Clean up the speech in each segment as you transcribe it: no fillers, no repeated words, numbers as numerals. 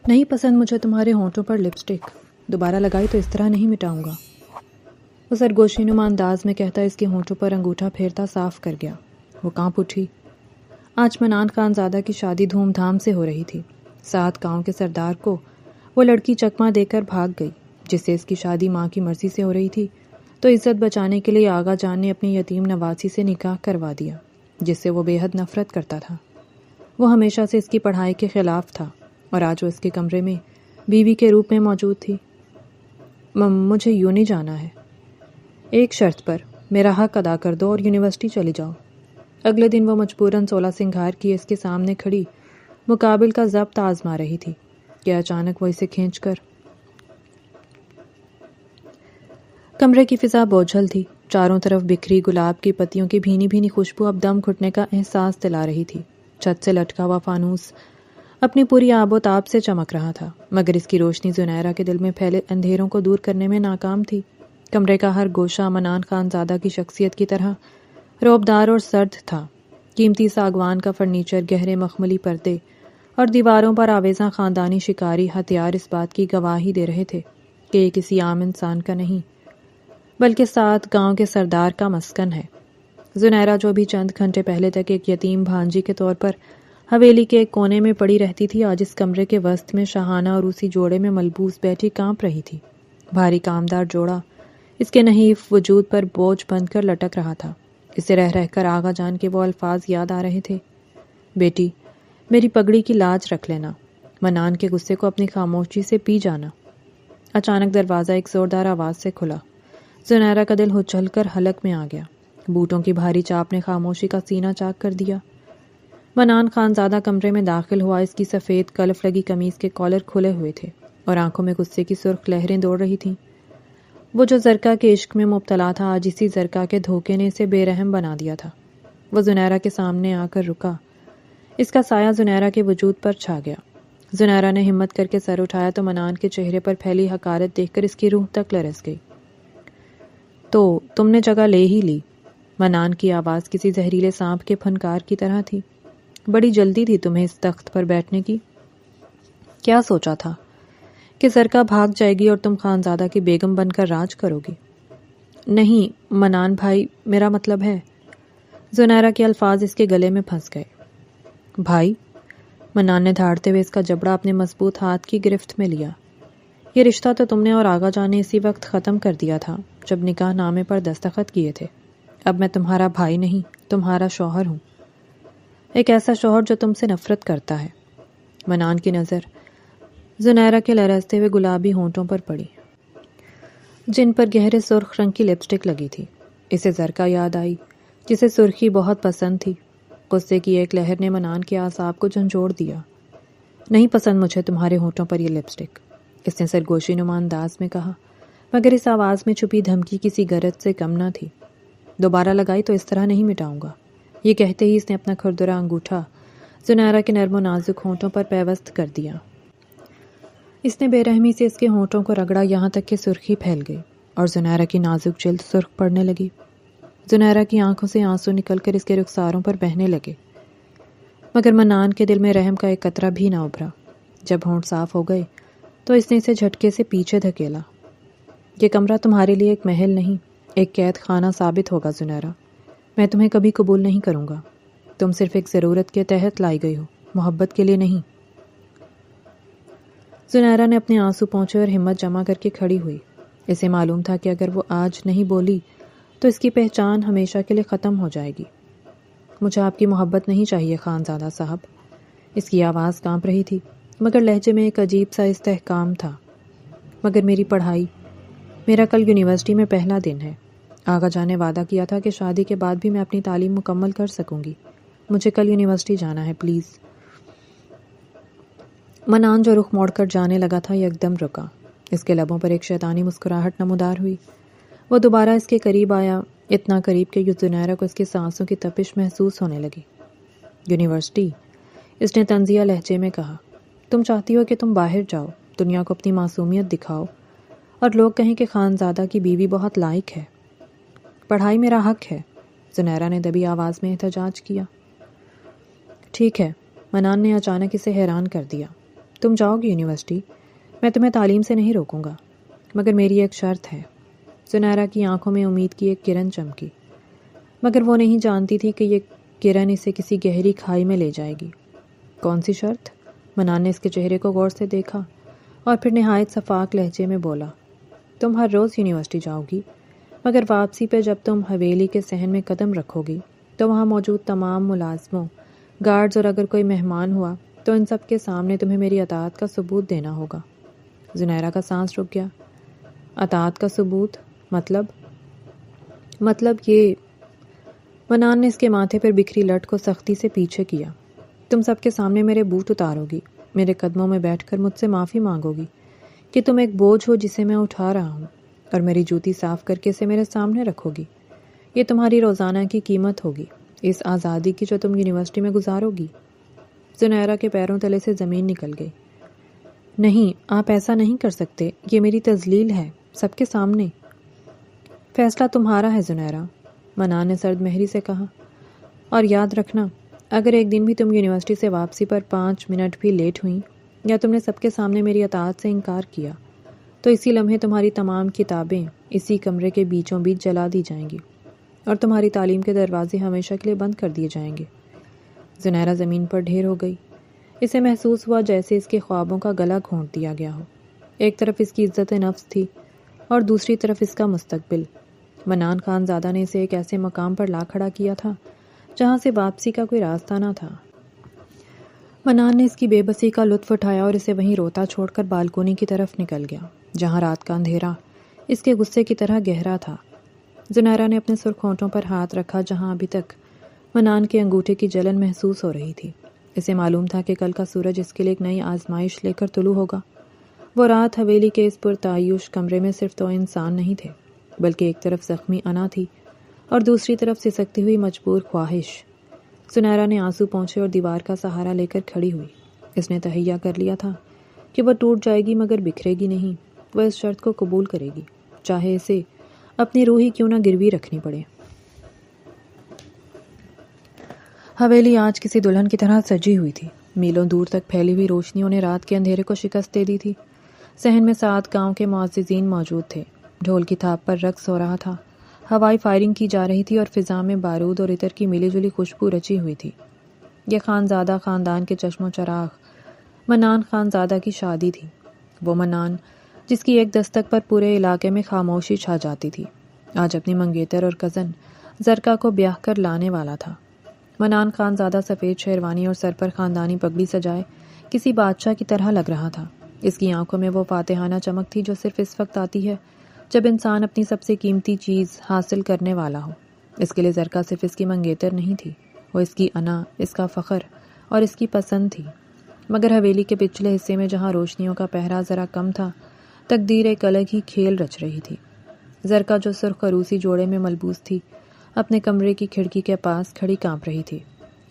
نہیں پسند مجھے تمہارے ہونٹوں پر لپسٹک، دوبارہ لگائی تو اس طرح نہیں مٹاؤں گا، وہ سرگوشی نما انداز میں کہتا اس کے ہونٹوں پر انگوٹھا پھیرتا صاف کر گیا۔ وہ کانپ اٹھی۔ آج منان خان زادہ کی شادی دھوم دھام سے ہو رہی تھی۔ 7 گاؤں کے سردار کو وہ لڑکی چکما دے کر بھاگ گئی جس سے اس کی شادی ماں کی مرضی سے ہو رہی تھی، تو عزت بچانے کے لیے آغا جان نے اپنی یتیم نواسی سے نکاح کروا دیا جس سے وہ بے حد نفرت کرتا تھا۔ وہ ہمیشہ سے اس کی پڑھائی کے خلاف تھا اور آج وہ اس کے کمرے میں بیوی کے روپ میں موجود تھی۔ مجھے یوں نہیں جانا ہے، ایک شرط پر، میرا حق ادا کر دو اور یونیورسٹی چلی جاؤ۔ اگلے دن وہ مجبوراً 16 سنگھار کی اس کے سامنے کھڑی مقابل کا ضبط آزما رہی تھی کہ اچانک وہ اسے کھینچ کر کمرے کی فضا بوجھل تھی، چاروں طرف بکھری گلاب کی پتیوں کی بھینی بھینی خوشبو اب دم گھٹنے کا احساس دلا رہی تھی۔ چھت سے لٹکا ہوا فانوس اپنی پوری آب و تاب سے چمک رہا تھا، مگر اس کی روشنی زنیرہ کے دل میں پھیلے اندھیروں کو دور کرنے میں ناکام تھی۔ کمرے کا ہر گوشہ منان خان زادہ کی شخصیت کی طرح رعبدار اور سرد تھا۔ قیمتی ساگوان کا فرنیچر، گہرے مخملی پردے اور دیواروں پر آویزاں خاندانی شکاری ہتھیار اس بات کی گواہی دے رہے تھے کہ یہ کسی عام انسان کا نہیں بلکہ 7 گاؤں کے سردار کا مسکن ہے۔ زنیرہ جو بھی چند گھنٹے پہلے تک ایک یتیم بھانجی کے طور پر حویلی کے ایک کونے میں پڑی رہتی تھی، آج اس کمرے کے وسط میں شاہانہ اور اسی جوڑے میں ملبوس بیٹھی کانپ رہی تھی۔ بھاری کامدار جوڑا اس کے نحیف وجود پر بوجھ بن کر لٹک رہا تھا۔ اسے رہ رہ کر آغا جان کے وہ الفاظ یاد آ رہے تھے، بیٹی میری پگڑی کی لاج رکھ لینا، منان کے غصے کو اپنی خاموشی سے پی جانا۔ اچانک دروازہ ایک زوردار آواز سے کھلا۔ زنیرہ کا دل اچھل کر حلق میں آ گیا۔ بوٹوں کی بھاری چاپ نے خاموشی کا سینہ چاک کر دیا۔ منان خان زادہ کمرے میں داخل ہوا۔ اس کی سفید کلف لگی قمیض کے کالر کھلے ہوئے تھے اور آنکھوں میں غصے کی سرخ لہریں دوڑ رہی تھیں۔ وہ جو زرکا کے عشق میں مبتلا تھا، آج اسی زرکا کے دھوکے نے اسے بے رحم بنا دیا تھا۔ وہ زنیرہ کے سامنے آ کر رکا۔ اس کا سایہ زنیرہ کے وجود پر چھا گیا۔ زنیرہ نے ہمت کر کے سر اٹھایا تو منان کے چہرے پر پھیلی حقارت دیکھ کر اس کی روح تک لرز گئی۔ تو تم نے جگہ لے ہی لی؟ منان کی آواز کسی زہریلے سانپ کے پھنکار کی طرح تھی۔ بڑی جلدی تھی تمہیں اس تخت پر بیٹھنے کی؟ کیا سوچا تھا کہ زرکا بھاگ جائے گی اور تم خانزادہ کی بیگم بن کر راج کرو گی؟ نہیں منان بھائی، میرا مطلب ہے۔ زنیرہ کے الفاظ اس کے گلے میں پھنس گئے۔ بھائی؟ منان نے دھاڑتے ہوئے اس کا جبڑا اپنے مضبوط ہاتھ کی گرفت میں لیا۔ یہ رشتہ تو تم نے اور آغا جان نے اسی وقت ختم کر دیا تھا جب نکاح نامے پر دستخط کیے تھے۔ اب میں تمہارا بھائی نہیں، تمہارا شوہر ہوں، ایک ایسا شوہر جو تم سے نفرت کرتا ہے۔ منان کی نظر زنیرہ کے لرزتے ہوئے گلابی ہونٹوں پر پڑی جن پر گہرے سرخ رنگ کی لپسٹک لگی تھی۔ اسے زرکا یاد آئی جسے سرخی بہت پسند تھی۔ غصے کی ایک لہر نے منان کے اعصاب کو جھنجھوڑ دیا۔ نہیں پسند مجھے تمہارے ہونٹوں پر یہ لپسٹک، اس نے سرگوشی نما انداز میں کہا، مگر اس آواز میں چھپی دھمکی کسی غرض سے کم نہ تھی۔ دوبارہ لگائی تو اس طرح نہیں مٹاؤں گا۔ یہ کہتے ہی اس نے اپنا کھردرا انگوٹھا زنیرہ کے نرم و نازک ہونٹوں پر پیوست کر دیا۔ اس نے بے رحمی سے اس کے ہونٹوں کو رگڑا یہاں تک کہ سرخی پھیل گئی اور زنیرہ کی نازک جلد سرخ پڑنے لگی۔ زنیرہ کی آنکھوں سے آنسو نکل کر اس کے رخساروں پر بہنے لگے، مگر منان کے دل میں رحم کا ایک قطرہ بھی نہ ابھرا۔ جب ہونٹ صاف ہو گئے تو اس نے اسے جھٹکے سے پیچھے دھکیلا۔ یہ کمرہ تمہارے لیے ایک محل نہیں، ایک قید خانہ ثابت ہوگا زنیرہ۔ میں تمہیں کبھی قبول نہیں کروں گا۔ تم صرف ایک ضرورت کے تحت لائی گئی ہو، محبت کے لیے نہیں۔ زنیرہ نے اپنے آنسو پونچھے اور ہمت جمع کر کے کھڑی ہوئی۔ اسے معلوم تھا کہ اگر وہ آج نہیں بولی تو اس کی پہچان ہمیشہ کے لیے ختم ہو جائے گی۔ مجھے آپ کی محبت نہیں چاہیے خانزادہ صاحب۔ اس کی آواز کانپ رہی تھی مگر لہجے میں ایک عجیب سا استحکام تھا۔ مگر میری پڑھائی، میرا کل یونیورسٹی میں پہلا دن ہے۔ آغا جان نے وعدہ کیا تھا کہ شادی کے بعد بھی میں اپنی تعلیم مکمل کر سکوں گی۔ مجھے کل یونیورسٹی جانا ہے، پلیز۔ منان جو رخ موڑ کر جانے لگا تھا یکدم رکا۔ اس کے لبوں پر ایک شیطانی مسکراہٹ نمودار ہوئی۔ وہ دوبارہ اس کے قریب آیا، اتنا قریب کہ زنیرہ کو اس کی سانسوں کی تپش محسوس ہونے لگی۔ یونیورسٹی، اس نے طنزیہ لہجے میں کہا، تم چاہتی ہو کہ تم باہر جاؤ، دنیا کو اپنی معصومیت دکھاؤ اور لوگ کہیں کہ خانزادہ کی بیوی بہت لائق ہے۔ پڑھائی میرا حق ہے، زنیرہ نے دبی آواز میں احتجاج کیا۔ ٹھیک ہے، منان نے اچانک اسے حیران کر دیا۔ تم جاؤ گی یونیورسٹی، میں تمہیں تعلیم سے نہیں روکوں گا، مگر میری ایک شرط ہے۔ زنیرہ کی آنکھوں میں امید کی ایک کرن چمکی، مگر وہ نہیں جانتی تھی کہ یہ کرن اسے کسی گہری کھائی میں لے جائے گی۔ کون سی شرط؟ منان نے اس کے چہرے کو غور سے دیکھا اور پھر نہایت شفاف لہجے میں بولا، تم ہر روز یونیورسٹی جاؤ گی، مگر واپسی پہ جب تم حویلی کے صحن میں قدم رکھو گی تو وہاں موجود تمام ملازموں، گارڈز اور اگر کوئی مہمان ہوا تو ان سب کے سامنے تمہیں میری اطاعت کا ثبوت دینا ہوگا۔ زنیرہ کا سانس رک گیا۔ اطاعت کا ثبوت؟ مطلب یہ۔ منان نے اس کے ماتھے پر بکھری لٹ کو سختی سے پیچھے کیا۔ تم سب کے سامنے میرے بوٹ اتارو گی، میرے قدموں میں بیٹھ کر مجھ سے معافی مانگو گی کہ تم ایک بوجھ ہو جسے میں اٹھا رہا ہوں، اور میری جوتی صاف کر کے اسے میرے سامنے رکھو گی۔ یہ تمہاری روزانہ کی قیمت ہوگی، اس آزادی کی جو تم یونیورسٹی میں گزارو گی۔ زنیرہ کے پیروں تلے سے زمین نکل گئی۔ نہیں، آپ ایسا نہیں کر سکتے، یہ میری تذلیل ہے، سب کے سامنے۔ فیصلہ تمہارا ہے زنیرہ، منان نے سرد مہری سے کہا، اور یاد رکھنا، اگر ایک دن بھی تم یونیورسٹی سے واپسی پر 5 منٹ بھی لیٹ ہوئیں یا تم نے سب کے سامنے میری اطاعت سے انکار کیا تو اسی لمحے تمہاری تمام کتابیں اسی کمرے کے بیچوں بیچ جلا دی جائیں گی اور تمہاری تعلیم کے دروازے ہمیشہ کے لیے بند کر دیے جائیں گے۔ زنیرہ زمین پر ڈھیر ہو گئی۔ اسے محسوس ہوا جیسے اس کے خوابوں کا گلا گھونٹ دیا گیا ہو۔ ایک طرف اس کی عزت نفس تھی اور دوسری طرف اس کا مستقبل۔ منان خان زادہ نے اسے ایک ایسے مقام پر لا کھڑا کیا تھا جہاں سے واپسی کا کوئی راستہ نہ تھا۔ منان نے اس کی بے بسی کا لطف اٹھایا اور اسے وہیں روتا چھوڑ کر بالکونی کی طرف نکل گیا، جہاں رات کا اندھیرا اس کے غصے کی طرح گہرا تھا۔ زنیرہ نے اپنے سرخ ہونٹوں پر ہاتھ رکھا جہاں ابھی تک منان کے انگوٹھے کی جلن محسوس ہو رہی تھی۔ اسے معلوم تھا کہ کل کا سورج اس کے لیے ایک نئی آزمائش لے کر طلوع ہوگا۔ وہ رات حویلی کے اس پرتعیش کمرے میں صرف دو انسان نہیں تھے، بلکہ ایک طرف زخمی انا تھی اور دوسری طرف سسکتی ہوئی مجبور خواہش۔ زنیرہ نے آنسو پونچھے اور دیوار کا سہارا لے کر کھڑی ہوئی۔ اس نے تہیہ کر لیا تھا کہ وہ ٹوٹ جائے گی مگر بکھرے گی نہیں۔ وہ اس شرط کو قبول کرے گی، چاہے اسے اپنی روح ہی کیوں نہ گروی رکھنی پڑے۔ حویلی آج کسی دلہن کی طرح سجی ہوئی تھی۔ میلوں دور تک پھیلی ہوئی روشنیوں نے رات کے اندھیرے کو شکست دے دی تھی۔ صحن میں 7 گاؤں کے معززین موجود تھے۔ ڈھول کی تھاپ پر رقص ہو رہا تھا، ہوائی فائرنگ کی جا رہی تھی اور فضا میں بارود اور عطر کی ملی جلی خوشبو رچی ہوئی تھی۔ یہ خانزادہ خاندان کے چشم و چراغ منان خانزادہ کی شادی تھی۔ وہ منان جس کی ایک دستک پر پورے علاقے میں خاموشی چھا جاتی تھی، آج اپنی منگیتر اور کزن زرکا کو بیاہ کر لانے والا تھا۔ منان خانزادہ سفید شیروانی اور سر پر خاندانی پگڑی سجائے کسی بادشاہ کی طرح لگ رہا تھا۔ اس کی آنکھوں میں وہ فاتحانہ چمک تھی جو صرف اس وقت آتی ہے جب انسان اپنی سب سے قیمتی چیز حاصل کرنے والا ہو۔ اس کے لیے زرکا صرف اس کی منگیتر نہیں تھی، وہ اس کی انا، اس کا فخر اور اس کی پسند تھی۔ مگر حویلی کے پچھلے حصے میں جہاں روشنیوں کا پہرا ذرا کم تھا، تقدیر ایک الگ ہی کھیل رچ رہی تھی۔ زرکا جو سرخ عروسی جوڑے میں ملبوس تھی، اپنے کمرے کی کھڑکی کے پاس کھڑی کانپ رہی تھی۔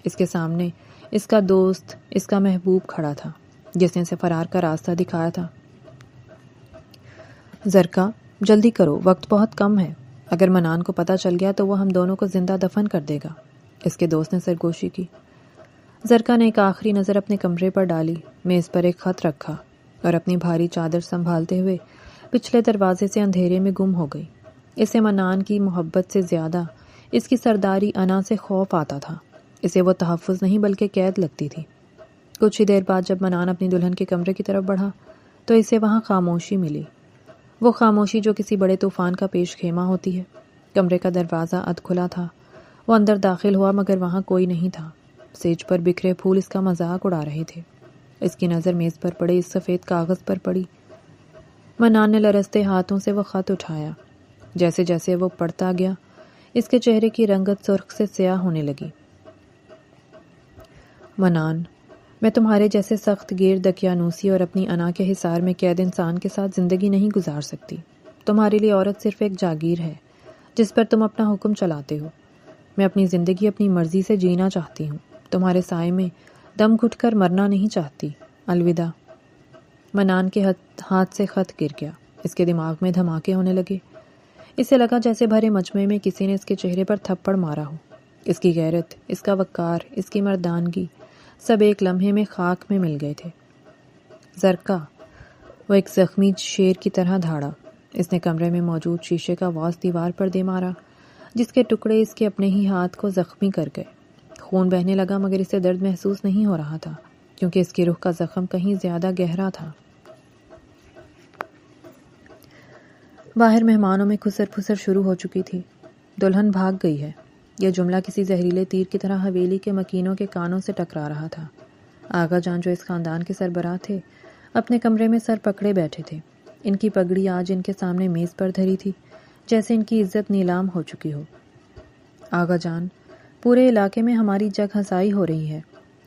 اس کے سامنے اس کا دوست، اس کا محبوب کھڑا تھا جس نے اسے فرار کا راستہ دکھایا تھا۔ زرکا، جلدی کرو، وقت بہت کم ہے، اگر منان کو پتہ چل گیا تو وہ ہم دونوں کو زندہ دفن کر دے گا، اس کے دوست نے سرگوشی کی۔ زرکا نے ایک آخری نظر اپنے کمرے پر ڈالی، میز پر ایک خط رکھا اور اپنی بھاری چادر سنبھالتے ہوئے پچھلے دروازے سے اندھیرے میں گم ہو گئی۔ اسے منان کی محبت سے زیادہ اس کی سرداری انا سے خوف آتا تھا۔ اسے وہ تحفظ نہیں بلکہ قید لگتی تھی۔ کچھ ہی دیر بعد جب منان اپنی دلہن کے کمرے کی طرف بڑھا تو اسے وہاں خاموشی ملی، وہ خاموشی جو کسی بڑے طوفان کا پیش خیمہ ہوتی ہے۔ کمرے کا دروازہ ادھ کھلا تھا۔ وہ اندر داخل ہوا مگر وہاں کوئی نہیں تھا۔ سیج پر بکھرے پھول اس کا مذاق اڑا رہے تھے۔ اس کی نظر میز پر پڑے اس سفید کاغذ پر پڑی۔ منان نے لرزتے ہاتھوں سے وہ خط اٹھایا۔ جیسے جیسے وہ پڑھتا گیا، اس کے چہرے کی رنگت سرخ سے سیاہ ہونے لگی۔ منان، میں تمہارے جیسے سخت گیر دقیانوسی اور اپنی انا کے حصار میں قید انسان کے ساتھ زندگی نہیں گزار سکتی۔ تمہارے لیے عورت صرف ایک جاگیر ہے جس پر تم اپنا حکم چلاتے ہو۔ میں اپنی زندگی اپنی مرضی سے جینا چاہتی ہوں، تمہارے سائے میں دم گھٹ کر مرنا نہیں چاہتی۔ الوداع۔ منان کے ہاتھ سے خط گر گیا۔ اس کے دماغ میں دھماکے ہونے لگے۔ اسے لگا جیسے بھرے مجمع میں کسی نے اس کے چہرے پر تھپڑ مارا ہو۔ اس کی غیرت، اس کا وقار، اس کی مردانگی، سب ایک لمحے میں خاک میں مل گئے تھے۔ زرکا، وہ ایک زخمی شیر کی طرح دھاڑا۔ اس نے کمرے میں موجود شیشے کا واس دیوار پر دے مارا، جس کے ٹکڑے اس کے اپنے ہی ہاتھ کو زخمی کر گئے۔ خون بہنے لگا مگر اسے درد محسوس نہیں ہو رہا تھا، کیونکہ اس کی روح کا زخم کہیں زیادہ گہرا تھا۔ باہر مہمانوں میں کھسر پھسر شروع ہو چکی تھی۔ دلہن بھاگ گئی ہے، یہ جملہ کسی زہریلے تیر کی طرح حویلی کے مکینوں کے کانوں سے ٹکرا رہا تھا۔ آغا جان جو اس خاندان کے سربراہ تھے، اپنے کمرے میں سر پکڑے بیٹھے تھے۔ ان کی پگڑی آج ان کے سامنے میز پر دھری تھی، جیسے ان کی عزت نیلام ہو چکی ہو۔ آغا جان، پورے علاقے میں ہماری جگ ہنسائی ہو رہی ہے،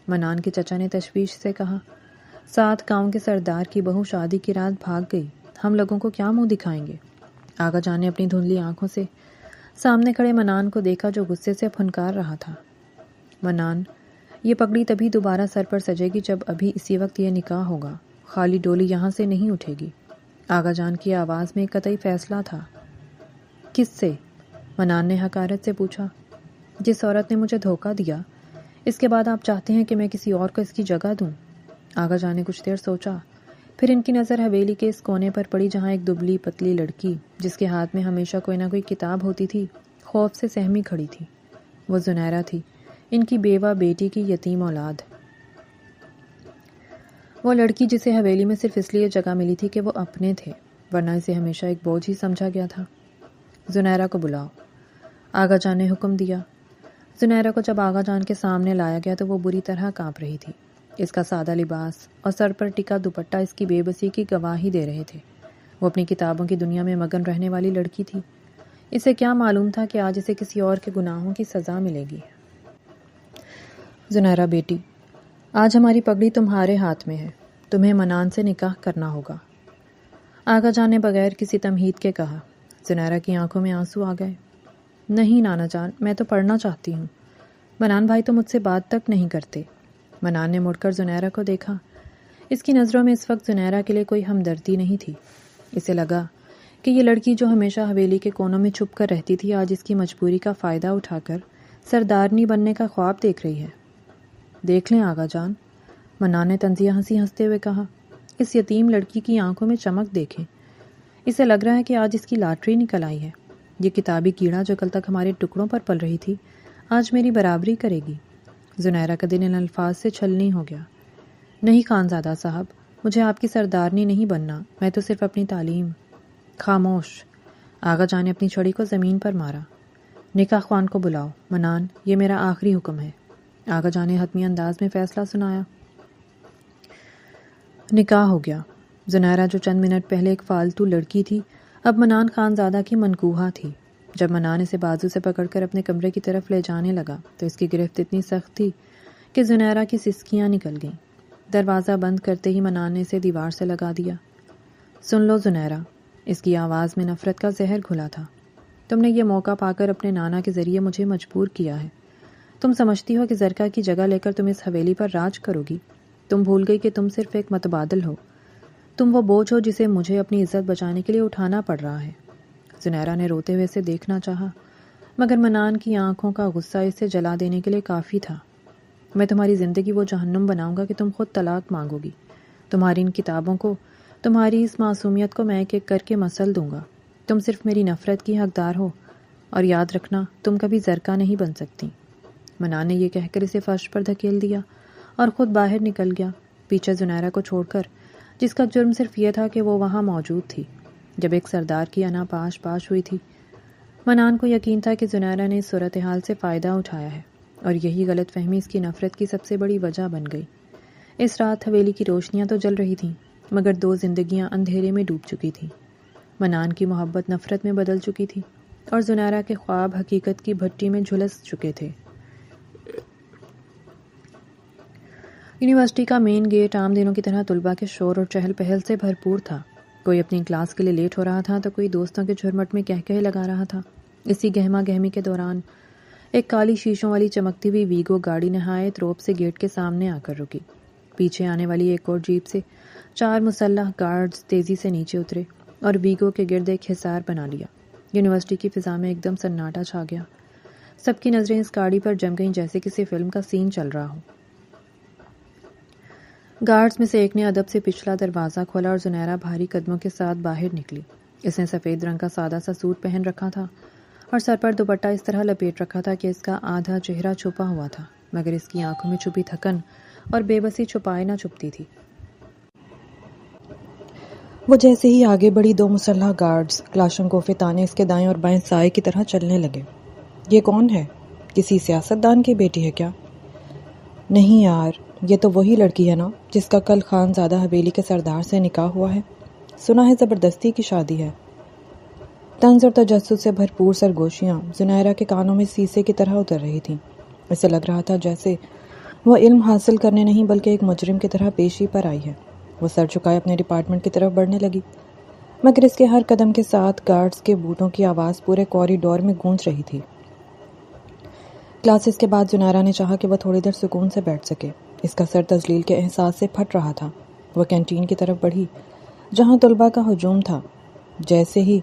منان کے چچا نے تشویش سے کہا۔ 7 گاؤں کے سردار کی بہو شادی کی رات بھاگ گئی، ہم لوگوں کو کیا منہ دکھائیں گے؟ آغا جان نے اپنی دھندلی آنکھوں سے سامنے کھڑے منان کو دیکھا جو غصے سے پھنکار رہا تھا۔ منان، یہ پگڑی تبھی دوبارہ سر پر سجے گی جب ابھی اسی وقت یہ نکاح ہوگا، خالی ڈولی یہاں سے نہیں اٹھے گی۔ آغا جان کی آواز میں قطعی فیصلہ تھا۔ کس سے؟ منان نے حقارت سے پوچھا۔ جس عورت نے مجھے دھوکہ دیا، اس کے بعد آپ چاہتے ہیں کہ میں کسی اور کو اس کی جگہ دوں؟ آغا جان نے کچھ دیر سوچا، پھر ان کی نظر حویلی کے اس کونے پر پڑی جہاں ایک دبلی پتلی لڑکی، جس کے ہاتھ میں ہمیشہ کوئی نہ کوئی کتاب ہوتی تھی، خوف سے سہمی کھڑی تھی۔ وہ زنیرہ تھی، ان کی بیوہ بیٹی کی یتیم اولاد۔ وہ لڑکی جسے حویلی میں صرف اس لیے جگہ ملی تھی کہ وہ اپنے تھے، ورنہ اسے ہمیشہ ایک بوجھ ہی سمجھا گیا تھا۔ زنیرہ کو بلاؤ، آغا جان نے حکم دیا۔ زنیرہ کو جب آغا جان کے سامنے لایا گیا تو وہ بری طرح کانپ رہی تھی۔ اس کا سادہ لباس اور سر پر ٹکا دوپٹہ اس کی بے بسی کی گواہی دے رہے تھے۔ وہ اپنی کتابوں کی دنیا میں مگن رہنے والی لڑکی تھی۔ اسے کیا معلوم تھا کہ آج اسے کسی اور کے گناہوں کی سزا ملے گی۔ زنیرہ بیٹی، آج ہماری پگڑی تمہارے ہاتھ میں ہے، تمہیں منان سے نکاح کرنا ہوگا، آغا جان نے بغیر کسی تمہید کے کہا۔ زنیرہ کی آنکھوں میں آنسو آ گئے۔ نہیں نانا جان، میں تو پڑھنا چاہتی ہوں، منان بھائی تو مجھ سے بات تک نہیں کرتے۔ منان نے مڑ کر زنیرہ کو دیکھا۔ اس کی نظروں میں اس وقت زنیرہ کے لیے کوئی ہمدردی نہیں تھی۔ اسے لگا کہ یہ لڑکی جو ہمیشہ حویلی کے کونوں میں چھپ کر رہتی تھی، آج اس کی مجبوری کا فائدہ اٹھا کر سردارنی بننے کا خواب دیکھ رہی ہے۔ دیکھ لیں آغا جان، منان نے طنزیہ ہنسی ہنستے ہوئے کہا۔ اس یتیم لڑکی کی آنکھوں میں چمک دیکھیں، اسے لگ رہا ہے کہ آج اس کی لاٹری نکل آئی ہے۔ یہ کتابی کیڑا جو کل تک ہمارے ٹکڑوں پر پل رہی تھی، آج میری برابری کرے گی۔ زنیرہ کا دل ان الفاظ سے چھلنی ہو گیا۔ نہیں خانزادہ صاحب، مجھے آپ کی سردارنی نہیں بننا، میں تو صرف اپنی تعلیم۔ خاموش، آغا جان نے اپنی چھڑی کو زمین پر مارا۔ نکاح خوان کو بلاؤ۔ منان، یہ میرا آخری حکم ہے، آغا جان نے حتمی انداز میں فیصلہ سنایا۔ نکاح ہو گیا۔ زنیرہ جو چند منٹ پہلے ایک فالتو لڑکی تھی، اب منان خانزادہ کی منکوحہ تھی۔ جب منان اسے بازو سے پکڑ کر اپنے کمرے کی طرف لے جانے لگا تو اس کی گرفت اتنی سخت تھی کہ زنیرہ کی سسکیاں نکل گئیں۔ دروازہ بند کرتے ہی منان نے اسے دیوار سے لگا دیا۔ سن لو زنیرہ، اس کی آواز میں نفرت کا زہر گھلا تھا، تم نے یہ موقع پا کر اپنے نانا کے ذریعے مجھے مجبور کیا ہے۔ تم سمجھتی ہو کہ زرکا کی جگہ لے کر تم اس حویلی پر راج کرو گی۔ تم بھول گئی کہ تم صرف ایک متبادل ہو، تم وہ بوجھ ہو جسے مجھے اپنی عزت بچانے کے لیے اٹھانا پڑ رہا ہے۔ زنیرہ نے روتے ہوئے اسے دیکھنا چاہا، مگر منان کی آنکھوں کا غصہ اسے جلا دینے کے لیے کافی تھا۔ میں تمہاری زندگی وہ جہنم بناؤں گا کہ تم خود طلاق مانگو گی۔ تمہاری ان کتابوں کو، تمہاری اس معصومیت کو میں ایک ایک کر کے مسل دوں گا۔ تم صرف میری نفرت کی حقدار ہو، اور یاد رکھنا تم کبھی زرکا نہیں بن سکتی۔ منان نے یہ کہہ کر اسے فرش پر دھکیل دیا اور خود باہر نکل گیا، پیچھے زنیرہ کو چھوڑ کر، جس کا جرم صرف یہ تھا کہ وہ وہاں موجود تھی جب ایک سردار کی انا پاش پاش ہوئی تھی۔ منان کو یقین تھا کہ زنیرہ نے اس صورتحال سے فائدہ اٹھایا ہے، اور یہی غلط فہمی اس کی نفرت کی سب سے بڑی وجہ بن گئی۔ اس رات حویلی کی روشنیاں تو جل رہی تھیں، مگر 2 زندگیاں اندھیرے میں ڈوب چکی تھیں۔ منان کی محبت نفرت میں بدل چکی تھی، اور زنیرہ کے خواب حقیقت کی بھٹی میں جھلس چکے تھے۔ یونیورسٹی کا مین گیٹ عام دنوں کی طرح طلباء کے شور اور چہل پہل سے بھرپور تھا۔ کوئی اپنی کلاس کے لیے لیٹ ہو رہا تھا تو کوئی دوستوں کے جھرمٹ میں کہکہے لگا رہا تھا۔ اسی گہما گہمی کے دوران ایک کالی شیشوں والی چمکتی ہوئی ویگو گاڑی نہایت روب سے گیٹ کے سامنے آ کر رکی۔ پیچھے آنے والی ایک اور جیپ سے 4 مسلح گارڈز تیزی سے نیچے اترے اور ویگو کے گرد ایک حصار بنا لیا۔ یونیورسٹی کی فضا میں ایک دم سناٹا چھا گیا۔ سب کی نظریں اس گاڑی پر جم گئیں جیسے کسی فلم کا سین چل رہا ہو۔ گارڈز میں سے ایک نے ادب سے پچھلا دروازہ کھولا اور زنیرہ بھاری قدموں کے ساتھ باہر نکلی۔ اس نے سفید رنگ کا سادہ سا سوٹ پہن رکھا تھا اور سر پر دوپٹہ اس طرح لپیٹ رکھا تھا کہ اس کا آدھا چہرہ چھپا ہوا تھا، مگر اس کی آنکھوں میں چھپی تھکن اور بے بسی چھپائے نہ چھپتی تھی۔ وہ جیسے ہی آگے بڑھی 2 مسلح گارڈز کلاشنکوف تانے اس کے دائیں اور بائیں سائے کی طرح چلنے لگے۔ یہ کون ہے؟ کسی سیاستدان کی بیٹی ہے کیا؟ نہیں یار، یہ تو وہی لڑکی ہے نا جس کا کل خان زادہ حویلی کے سردار سے نکاح ہوا ہے۔ سنا ہے زبردستی کی شادی ہے۔ طنز اور تجسس سے بھرپور سرگوشیاں زنیرہ کے کانوں میں سیسے کی طرح اتر رہی تھیں۔ اسے لگ رہا تھا جیسے وہ علم حاصل کرنے نہیں بلکہ ایک مجرم کی طرح پیشی پر آئی ہے۔ وہ سر جھکائے اپنے ڈپارٹمنٹ کی طرف بڑھنے لگی، مگر اس کے ہر قدم کے ساتھ گارڈز کے بوٹوں کی آواز پورے کوریڈور میں گونج رہی تھی۔ کلاسز کے بعد زنیرہ نے چاہا کہ وہ تھوڑی دیر سکون سے بیٹھ سکے۔ اس کا سر تذلیل کے احساس سے پھٹ رہا تھا۔ وہ کینٹین کی طرف بڑھی جہاں طلباء کا ہجوم تھا۔ جیسے ہی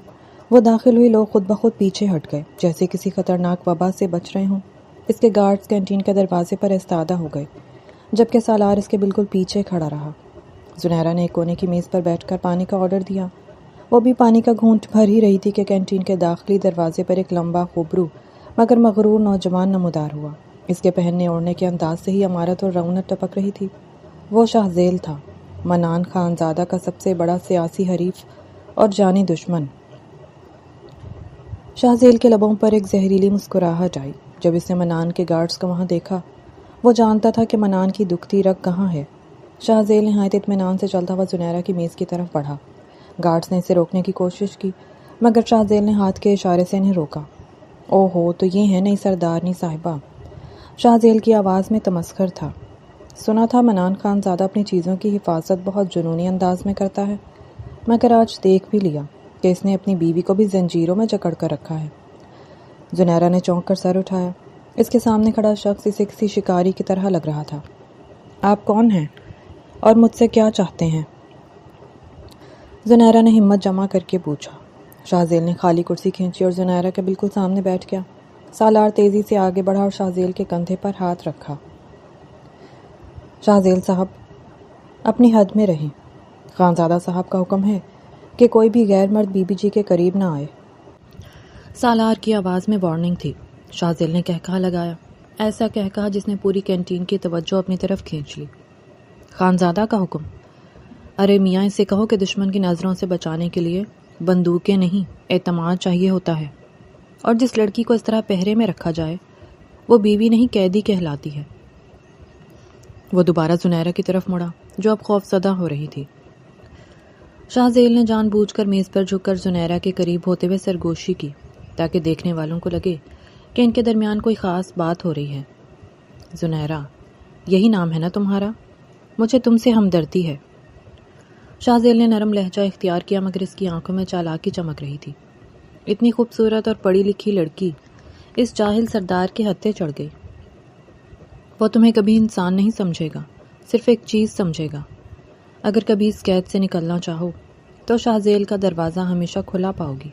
وہ داخل ہوئی لوگ خود بخود پیچھے ہٹ گئے، جیسے کسی خطرناک وبا سے بچ رہے ہوں۔ اس کے گارڈز کینٹین کے دروازے پر ایستادہ ہو گئے، جبکہ سالار اس کے بالکل پیچھے کھڑا رہا۔ زنیرہ نے ایک کونے کی میز پر بیٹھ کر پانی کا آرڈر دیا۔ وہ بھی پانی کا گھونٹ بھر ہی رہی تھی کہ کینٹین کے داخلی دروازے پر ایک لمبا خوبرو مگر مغرور نوجوان نمودار ہوا۔ اس کے پہننے اوڑھنے کے انداز سے ہی عمارت اور رونق ٹپک رہی تھی۔ وہ شاہزیل تھا، منان خان زادہ کا سب سے بڑا سیاسی حریف اور جانی دشمن۔ شاہزیل کے لبوں پر ایک زہریلی مسکراہٹ آئی جب اس نے منان کے گارڈز کو وہاں دیکھا۔ وہ جانتا تھا کہ منان کی دکھتی رگ کہاں ہے۔ شاہزیل نہایت اطمینان سے چلتا ہوا زنیرہ کی میز کی طرف بڑھا۔ گارڈز نے اسے روکنے کی کوشش کی، مگر شاہزیل نے ہاتھ کے اشارے سے انہیں روکا۔ او ہو، تو یہ ہے نئی سردارنی صاحبہ۔ شاہزیل کی آواز میں تمسخر تھا۔ سنا تھا منان خان زادہ اپنی چیزوں کی حفاظت بہت جنونی انداز میں کرتا ہے، مگر آج دیکھ بھی لیا کہ اس نے اپنی بیوی کو بھی زنجیروں میں جکڑ کر رکھا ہے۔ زنیرہ نے چونک کر سر اٹھایا۔ اس کے سامنے کھڑا شخص اسے کسی شکاری کی طرح لگ رہا تھا۔ آپ کون ہیں اور مجھ سے کیا چاہتے ہیں؟ زنیرہ نے ہمت جمع کر کے پوچھا۔ شاہزیل نے خالی کرسی کھینچی اور زنیرہ کے بالکل سامنے بیٹھ گیا۔ سالار تیزی سے آگے بڑھا اور شاہزیل کے کندھے پر ہاتھ رکھا۔ شاہزیل صاحب، اپنی حد میں رہیں۔ خانزادہ صاحب کا حکم ہے کہ کوئی بھی غیر مرد بی بی جی کے قریب نہ آئے۔ سالار کی آواز میں وارننگ تھی۔ شاہزیل نے کہکہا لگایا، ایسا کہکہا جس نے پوری کینٹین کی توجہ اپنی طرف کھینچ لی۔ خانزادہ کا حکم؟ ارے میاں، اسے کہو کہ دشمن کی نظروں سے بچانے کے لیے بندوقیں نہیں، اعتماد چاہیے ہوتا ہے، اور جس لڑکی کو اس طرح پہرے میں رکھا جائے وہ بیوی نہیں قیدی کہلاتی ہے۔ وہ دوبارہ زنیرہ کی طرف مڑا جو اب خوف زدہ ہو رہی تھی۔ شاہزیل نے جان بوجھ کر میز پر جھک کر زنیرہ کے قریب ہوتے ہوئے سرگوشی کی تاکہ دیکھنے والوں کو لگے کہ ان کے درمیان کوئی خاص بات ہو رہی ہے۔ زنیرہ، یہی نام ہے نا تمہارا؟ مجھے تم سے ہمدردی ہے۔ شاہزیل نے نرم لہجہ اختیار کیا، مگر اس کی آنکھوں میں چالاکی چمک رہی تھی۔ اتنی خوبصورت اور پڑھی لکھی لڑکی اس جاہل سردار کے ہتھے چڑھ گئی۔ وہ تمہیں کبھی انسان نہیں سمجھے گا، صرف ایک چیز سمجھے گا۔ اگر کبھی اس قید سے نکلنا چاہو تو شاہزیل کا دروازہ ہمیشہ کھلا پاؤ گی۔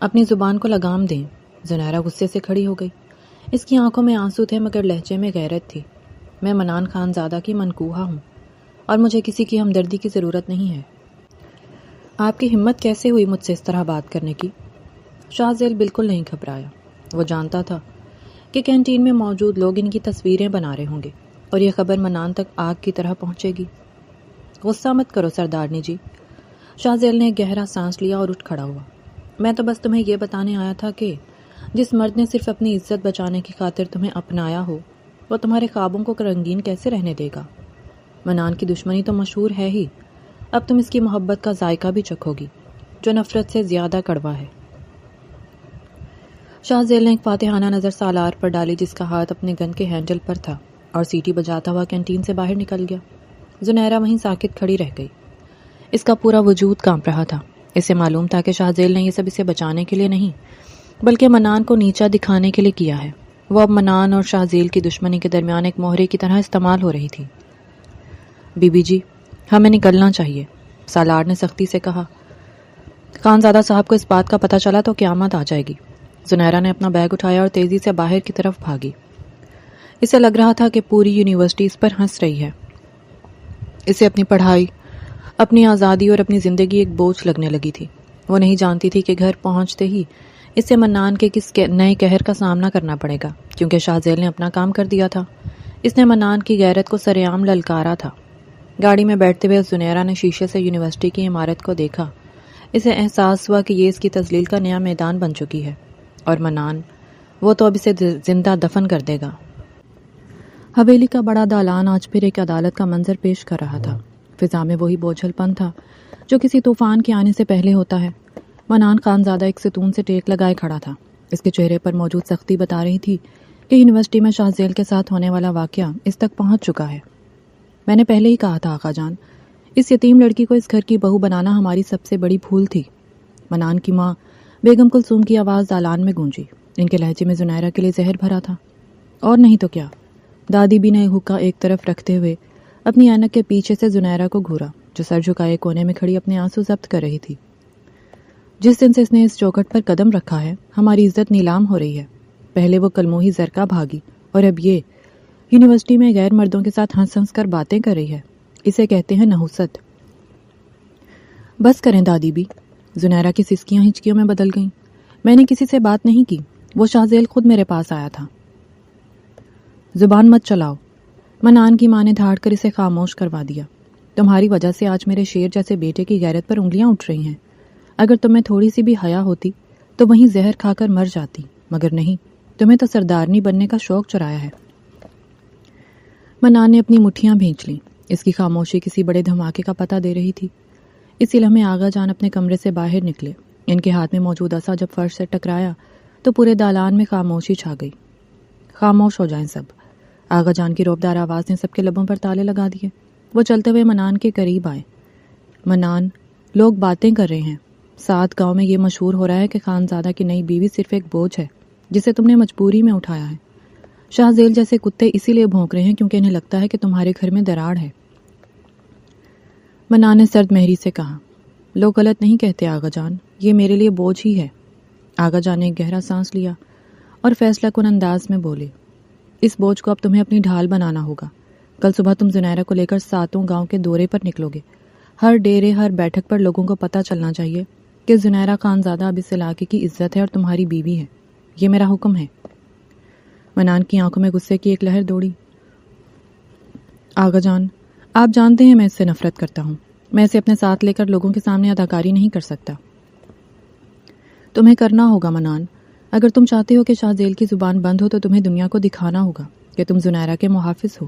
اپنی زبان کو لگام دیں۔ زنیرہ غصے سے کھڑی ہو گئی۔ اس کی آنکھوں میں آنسو تھے مگر لہجے میں غیرت تھی۔ میں منان خان زادہ کی منکوحہ ہوں اور مجھے کسی کی ہمدردی کی ضرورت نہیں ہے۔ آپ کی ہمت کیسے ہوئی مجھ سے اس طرح بات کرنے کی؟ شاہزیل بالکل نہیں گھبرایا۔ وہ جانتا تھا کہ کینٹین میں موجود لوگ ان کی تصویریں بنا رہے ہوں گے اور یہ خبر منان تک آگ کی طرح پہنچے گی۔ غصہ مت کرو سردارنی جی۔ شاہزیل نے گہرا سانس لیا اور اٹھ کھڑا ہوا۔ میں تو بس تمہیں یہ بتانے آیا تھا کہ جس مرد نے صرف اپنی عزت بچانے کی خاطر تمہیں اپنایا ہو وہ تمہارے خوابوں کو رنگین کیسے رہنے دے گا؟ منان کی دشمنی تو مشہور ہے ہی، اب تم اس کی محبت کا ذائقہ بھی چکھو گی جو نفرت سے زیادہ کڑوا ہے۔ شاہزیل نے ایک فاتحانہ نظر سالار پر ڈالی جس کا ہاتھ اپنے گن کے ہینڈل پر تھا اور سیٹی بجاتا ہوا کینٹین سے باہر نکل گیا۔ زنیرہ وہیں ساکت کھڑی رہ گئی۔ اس کا پورا وجود کانپ رہا تھا۔ اسے معلوم تھا کہ شاہزیل نے یہ سب اسے بچانے کے لیے نہیں بلکہ منان کو نیچا دکھانے کے لیے کیا ہے۔ وہ اب منان اور شاہزیل کی دشمنی کے درمیان ایک مہرے کی طرح استعمال ہو رہی تھی۔ بی بی جی، ہمیں نکلنا چاہیے، سالار نے سختی سے کہا۔ خانزادہ صاحب کو اس بات کا پتہ چلا تو قیامت آ جائے گی۔ زنیرہ نے اپنا بیگ اٹھایا اور تیزی سے باہر کی طرف بھاگی۔ اسے لگ رہا تھا کہ پوری یونیورسٹی اس پر ہنس رہی ہے. اسے اپنی پڑھائی، اپنی آزادی اور اپنی زندگی ایک بوجھ لگنے لگی تھی. وہ نہیں جانتی تھی کہ گھر پہنچتے ہی اسے منان کے کس نئے قہر کا سامنا کرنا پڑے گا، کیونکہ شاہزیل نے اپنا کام کر دیا تھا. اس نے منان کی غیرت کو سر عام للکارا تھا. گاڑی میں بیٹھتے ہوئے زنیرہ نے شیشے سے یونیورسٹی کی عمارت کو دیکھا. اسے احساس ہوا کہ یہ اس کی تذلیل کا نیا میدان بن چکی ہے، اور منان، وہ تو اب اسے زندہ دفن کر دے گا. حویلی کا بڑا دالان آج پھر ایک عدالت کا منظر پیش کر رہا تھا. فضا میں وہی بوجھل پن تھا جو کسی طوفان کے آنے سے پہلے ہوتا ہے. منان خانزادہ ایک ستون سے ٹیک لگائے کھڑا تھا. اس کے چہرے پر موجود سختی بتا رہی تھی کہ یونیورسٹی میں شاہزیل کے ساتھ ہونے والا واقعہ اس تک پہنچ چکا ہے. میں نے پہلے ہی کہا تھا آقا جان، اس یتیم لڑکی کو اس گھر کی بہو بنانا ہماری سب سے بڑی بھول تھی. منان کی ماں بیگم کلثوم کی آواز دالان میں گونجی. ان کے لہجے میں زنیرہ کے لیے زہر بھرا تھا. اور نہیں تو کیا. دادی بھی نے حکا ایک طرف رکھتے ہوئے اپنی اینک کے پیچھے سے زنیرہ کو گھورا، جو سر جھکائے کونے میں کھڑی اپنے آنسو ضبط کر رہی تھی. جس دن سے اس نے اس چوکھٹ پر قدم رکھا ہے، ہماری عزت نیلام ہو رہی ہے. پہلے وہ کلموہی زرکا بھاگی، اور اب یہ یونیورسٹی میں غیر مردوں کے ساتھ ہنس ہنس کر باتیں کر رہی ہے. اسے کہتے ہیں نحوست. بس کریں دادی بھی. زنیرہ کی سسکیاں ہچکیوں میں بدل گئیں. میں نے کسی سے بات نہیں کی، وہ شاہزیل خود میرے پاس آیا تھا. زبان مت چلاؤ. منان کی ماں نے دھاڑ کر اسے خاموش کروا دیا. تمہاری وجہ سے آج میرے شیر جیسے بیٹے کی غیرت پر انگلیاں اٹھ رہی ہیں. اگر تمہیں تھوڑی سی بھی حیا ہوتی تو وہیں زہر کھا کر مر جاتی، مگر نہیں، تمہیں تو سردارنی بننے کا شوق چرایا ہے. منان نے اپنی مٹھیاں بھینچ لیں. اس کی خاموشی کسی بڑے دھماکے کا پتہ دے رہی تھی. اسی لمحے آغا جان اپنے کمرے سے باہر نکلے. ان کے ہاتھ میں موجود عصا جب فرش سے ٹکرایا تو پورے دالان میں خاموشی چھا گئی. خاموش ہو جائیں سب. آغا جان کی روبدار آواز نے سب کے لبوں پر تالے لگا دیے. وہ چلتے ہوئے منان کے قریب آئے. منان، لوگ باتیں کر رہے ہیں. 7 گاؤں میں یہ مشہور ہو رہا ہے کہ خانزادہ کی نئی بیوی صرف ایک بوجھ ہے جسے تم نے مجبوری میں اٹھایا ہے. شاہزیل جیسے کتے اسی لیے بھونک رہے ہیں کیونکہ انہیں لگتا ہے کہ تمہارے گھر میں دراڑ ہے. منان نے سرد مہری سے کہا، لوگ غلط نہیں کہتے آغا جان، یہ میرے لیے بوجھ ہی ہے. آغا جان نے ایک گہرا سانس لیا اور فیصلہ کن انداز میں بولے، اس بوجھ کو اب تمہیں اپنی ڈھال بنانا ہوگا. کل صبح تم زنیرہ کو لے کر 7 گاؤں کے دورے پر نکلو گے. ہر ڈیرے، ہر بیٹھک پر لوگوں کو پتہ چلنا چاہیے کہ زنیرہ خانزادہ اب اس علاقے کی عزت ہے اور تمہاری بیوی ہے. یہ میرا حکم ہے. منان کی آنکھوں میں غصے کی ایک لہر دوڑی. آغا جان، آپ جانتے ہیں میں اس سے نفرت کرتا ہوں. میں اسے اپنے ساتھ لے کر لوگوں کے سامنے اداکاری نہیں کر سکتا. تمہیں کرنا ہوگا منان. اگر تم چاہتے ہو کہ شاہزیل کی زبان بند ہو تو تمہیں دنیا کو دکھانا ہوگا کہ تم زنیرہ کے محافظ ہو.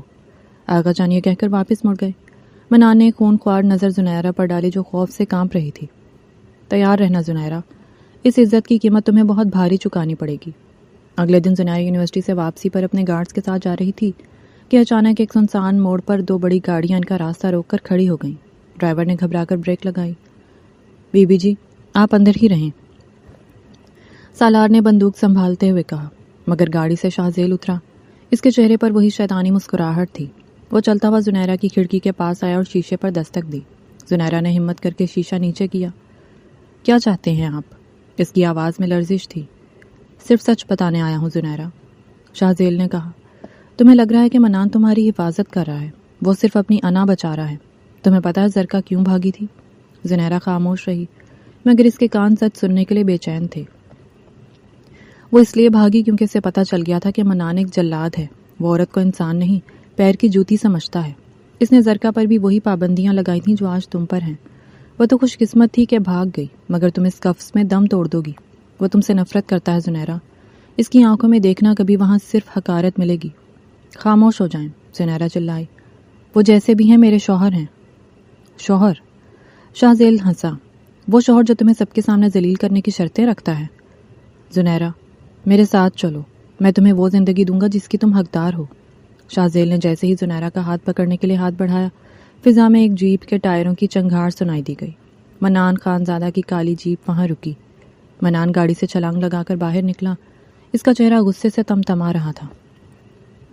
آغا جان یہ کہہ کر واپس مڑ گئے. منان نے خون خوار نظر زنیرہ پر ڈالی جو خوف سے کانپ رہی تھی. تیار رہنا زنیرہ، اس عزت کی قیمت تمہیں بہت بھاری چکانی پڑے گی. اگلے دن زنیرہ یونیورسٹی سے واپسی پر اپنے گارڈز کے ساتھ جا رہی تھی کہ اچانک ایک سنسان موڑ پر 2 بڑی گاڑیاں ان کا راستہ روک کر کھڑی ہو گئیں. ڈرائیور نے گھبرا کر بریک لگائی. بی بی جی، آپ اندر ہی رہیں، سالار نے بندوق سنبھالتے ہوئے کہا. مگر گاڑی سے شاہزیل اترا. اس کے چہرے پر وہی شیطانی مسکراہٹ تھی. وہ چلتا ہوا زنیرہ کی کھڑکی کے پاس آیا اور شیشے پر دستک دی. زنیرہ نے ہمت کر کے شیشہ نیچے کیا. کیا چاہتے ہیں آپ؟ اس کی آواز میں لرزش تھی. صرف سچ بتانے آیا ہوں زنیرہ، شاہزیل نے کہا. تمہیں لگ رہا ہے کہ منان تمہاری حفاظت کر رہا ہے. وہ صرف اپنی انا بچا رہا ہے. تمہیں پتہ ہے زرکا کیوں بھاگی تھی؟ زنیرہ خاموش رہی، مگر اس کے کان سچ سننے کے لیے بے چین تھے. وہ اس لیے بھاگی کیونکہ اسے پتہ چل گیا تھا کہ منان ایک جلاد ہے. وہ عورت کو انسان نہیں، پیر کی جوتی سمجھتا ہے. اس نے زرکا پر بھی وہی پابندیاں لگائی تھیں جو آج تم پر ہیں. وہ تو خوش قسمت تھی کہ بھاگ گئی، مگر تم اس قفس میں دم توڑ دو گی. وہ تم سے نفرت کرتا ہے زنیرہ. اس کی آنکھوں میں دیکھنا کبھی وہاں صرف حقارت ملے گی. خاموش ہو جائیں، زنیرہ چلائی. وہ جیسے بھی ہیں میرے شوہر ہیں. شوہر؟ شاہزیل ہنسا. وہ شوہر جو تمہیں سب کے سامنے ذلیل کرنے کی شرطیں رکھتا ہے. زنیرہ، میرے ساتھ چلو، میں تمہیں وہ زندگی دوں گا جس کی تم حقدار ہو. شاہزیل نے جیسے ہی زنیرہ کا ہاتھ پکڑنے کے لیے ہاتھ بڑھایا، فضا میں ایک جیپ کے ٹائروں کی چنگھاڑ سنائی دی گئی. منان خانزادہ کی کالی جیپ وہاں رکی. منان گاڑی سے چھلانگ لگا کر باہر نکلا. اس کا چہرہ غصے سے تمتما رہا تھا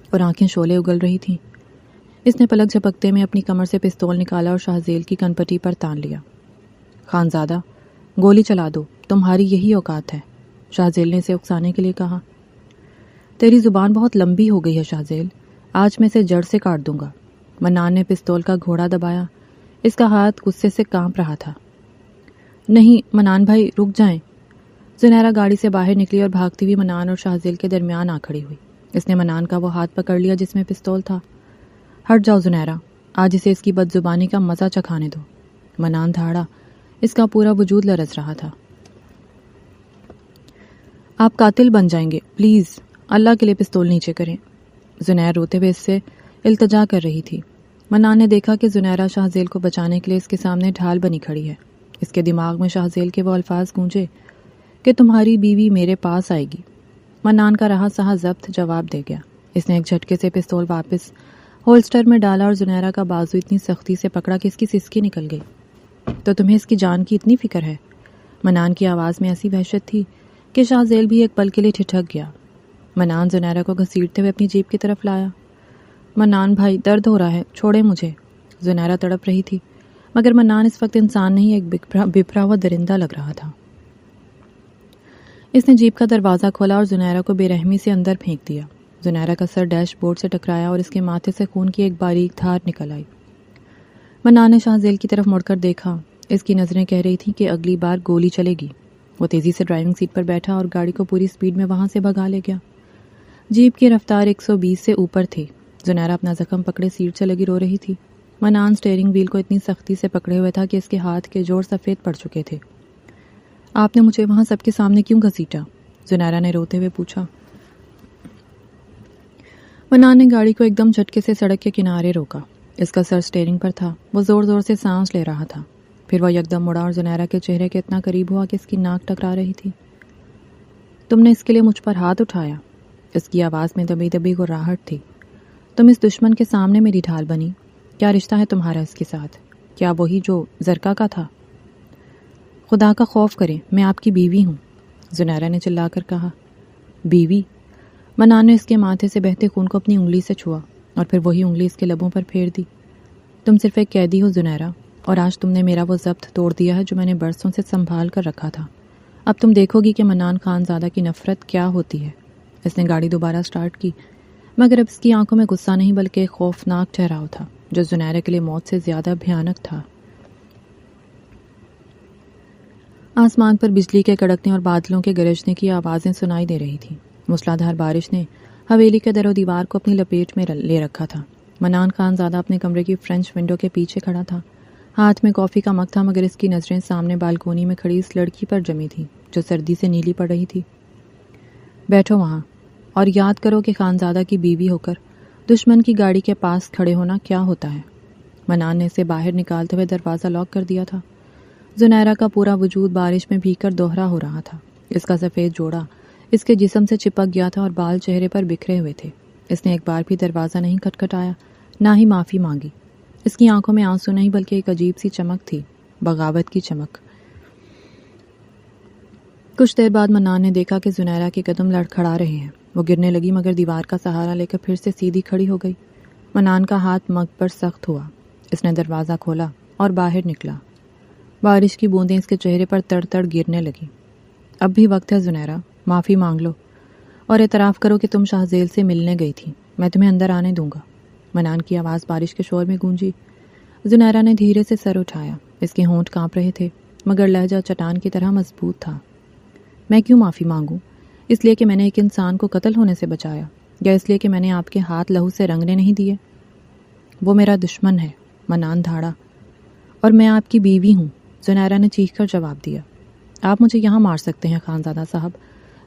اور آنکھیں شعلے اگل رہی تھیں. اس نے پلک جھپکتے میں اپنی کمر سے پستول نکالا اور شاہزیل کی کنپٹی پر تان لیا. خانزادہ، گولی چلا دو، تمہاری یہی اوقات ہے، شاہزیل نے اسے اکسانے کے لیے کہا. تیری زبان بہت لمبی ہو گئی ہے شاہزیل، آج میں اسے جڑ سے کاٹ دوں گا۔ منان نے پستول کا گھوڑا دبایا، اس کا ہاتھ غصے سے کانپ رہا تھا۔ نہیں منان بھائی، رک جائیں۔ زنیرہ گاڑی سے باہر نکلی اور بھاگتی ہوئی منان اور شاہزیل کے درمیان آ کھڑی ہوئی۔ اس نے منان کا وہ ہاتھ پکڑ لیا جس میں پستول تھا۔ ہٹ جاؤ زنیرہ، آج اسے اس کی بد زبانی کا مزہ چکھانے دو۔ منان دھاڑا، اس کا پورا وجود لرز رہا تھا۔ آپ قاتل بن جائیں گے، پلیز اللہ کے لیے پستول نیچے کریں۔ زنیر روتے ہوئے اس سے التجا کر رہی تھی۔ منان نے دیکھا کہ زنیرہ شاہزیل کو بچانے کے لیے اس کے سامنے ڈھال بنی کھڑی ہے۔ اس کے دماغ میں شاہزیل کے وہ الفاظ گونجے کہ تمہاری بیوی میرے پاس آئے گی۔ منان کا رہا سہا ضبط جواب دے گیا۔ اس نے ایک جھٹکے سے پستول واپس ہولسٹر میں ڈالا اور زنیرہ کا بازو اتنی سختی سے پکڑا کہ اس کی سسکی نکل گئی۔ تو تمہیں اس کی جان کی اتنی فکر ہے؟ منان کی آواز میں ایسی وحشت تھی کہ شاہزیل بھی ایک پل کے لیے ٹھٹک گیا۔ منان زنیرہ کو گھسیٹتے ہوئے اپنی جیپ کی طرف لایا۔ منان بھائی، درد ہو رہا ہے، چھوڑے مجھے۔ زنیرہ تڑپ رہی تھی، مگر منان اس وقت انسان نہیں ایک بپھرا ہوا درندہ لگ رہا تھا۔ اس نے جیپ کا دروازہ کھولا اور زنیرہ کو بے رحمی سے اندر پھینک دیا۔ زنیرہ کا سر ڈیش بورڈ سے ٹکرایا اور اس کے ماتھے سے خون کی ایک باریک دھار نکل آئی۔ منان نے شاہزیل کی طرف مڑ کر دیکھا۔ اس کی نظریں کہہ رہی تھیں کہ اگلی بار گولی چلے گی۔ وہ تیزی سے ڈرائیونگ سیٹ پر بیٹھا اور گاڑی کو پوری سپیڈ میں وہاں سے بھگا لے گیا۔ جیپ کی رفتار 120 سے اوپر تھی۔ زنیرہ اپنا زخم پکڑے سیٹ سے لگی رو رہی تھی۔ منان سٹیئرنگ ویل کو اتنی سختی سے پکڑے ہوئے تھا کہ اس کے ہاتھ کے جوڑ سفید پڑ چکے تھے۔ آپ نے مجھے وہاں سب کے سامنے کیوں گھسیٹا؟ زنیرہ نے روتے ہوئے پوچھا۔ منان نے گاڑی کو ایک دم جھٹکے سے سڑک کے کنارے روکا۔ اس کا سر سٹیئرنگ پر تھا۔ وہ زور زور سے سانس لے رہا تھا۔ پھر وہ یکدم مڑا اور زنیرہ کے چہرے کے اتنا قریب ہوا کہ اس کی ناک ٹکرا رہی تھی۔ تم نے اس کے لیے مجھ پر ہاتھ اٹھایا؟ اس کی آواز میں دبی دبی گھراہٹ تھی۔ تم اس دشمن کے سامنے میری ڈھال بنی۔ کیا رشتہ ہے تمہارا اس کے ساتھ؟ کیا وہی جو زرکا کا تھا؟ خدا کا خوف کریں، میں آپ کی بیوی ہوں، زنیرہ نے چلا کر کہا۔ بیوی؟ منان نے اس کے ماتھے سے بہتے خون کو اپنی انگلی سے چھوا اور پھر وہی انگلی اس کے لبوں پر پھیر دی۔ تم صرف ایک قیدی ہو زنیرہ، اور آج تم نے میرا وہ ضبط توڑ دیا ہے جو میں نے برسوں سے سنبھال کر رکھا تھا۔ اب تم دیکھو گی کہ منان خان زادہ کی نفرت کیا ہوتی ہے۔ اس نے گاڑی دوبارہ سٹارٹ کی، مگر اب اس کی آنکھوں میں غصہ نہیں بلکہ ایک خوفناک ٹھہراؤ تھا جو زنیرہ کے لیے موت سے زیادہ بھیانک تھا۔ آسمان پر بجلی کے کڑکنے اور بادلوں کے گرجنے کی آوازیں سنائی دے رہی تھیں۔ موسلادھار بارش نے حویلی کے در و دیوار کو اپنی لپیٹ میں لے رکھا تھا۔ منان خان زادہ اپنے کمرے کی فرنچ ونڈو کے پیچھے کھڑا تھا۔ ہاتھ میں کافی کا مگ تھا، مگر اس کی نظریں سامنے بالکونی میں کھڑی اس لڑکی پر جمی تھی جو سردی سے نیلی پڑ رہی تھی۔ بیٹھو وہاں اور یاد کرو کہ خانزادہ کی بیوی ہو کر دشمن کی گاڑی کے پاس کھڑے ہونا کیا ہوتا ہے۔ منان نے اسے باہر نکالتے ہوئے دروازہ لاک کر دیا تھا۔ زنیرہ کا پورا وجود بارش میں بھیگ کر دوہرا ہو رہا تھا۔ اس کا سفید جوڑا اس کے جسم سے چپک گیا تھا اور بال چہرے پر بکھرے ہوئے تھے۔ اس نے ایک بار بھی دروازہ نہیں کھٹکھٹایا، نہ ہی معافی مانگی۔ اس کی آنکھوں میں آنسو نہیں بلکہ ایک عجیب سی چمک تھی، بغاوت کی چمک۔ کچھ دیر بعد منان نے دیکھا کہ زنیرہ کے قدم لڑکھڑا رہے ہیں۔ وہ گرنے لگی مگر دیوار کا سہارا لے کر پھر سے سیدھی کھڑی ہو گئی۔ منان کا ہاتھ مگ پر سخت ہوا۔ اس نے دروازہ کھولا اور باہر نکلا۔ بارش کی بوندیں اس کے چہرے پر تڑ تڑ گرنے لگی۔ اب بھی وقت ہے زنیرہ، معافی مانگ لو اور اعتراف کرو کہ تم شاہزیل سے ملنے گئی تھی۔ میں تمہیں اندر آنے دوں گا۔ منان کی آواز بارش کے شور میں گونجی۔ زنیرہ نے دھیرے سے سر اٹھایا۔ اس کے ہونٹ کانپ رہے تھے مگر لہجہ چٹان کی طرح مضبوط تھا۔ میں کیوں معافی مانگوں؟ اس لیے کہ میں نے ایک انسان کو قتل ہونے سے بچایا، یا اس لیے کہ میں نے آپ کے ہاتھ لہو سے رنگنے نہیں دیے؟ وہ میرا دشمن ہے، منان دھاڑا، اور میں آپ کی بیوی ہوں، زنیرہ نے چیخ کر جواب دیا۔ آپ مجھے یہاں مار سکتے ہیں خانزادہ صاحب،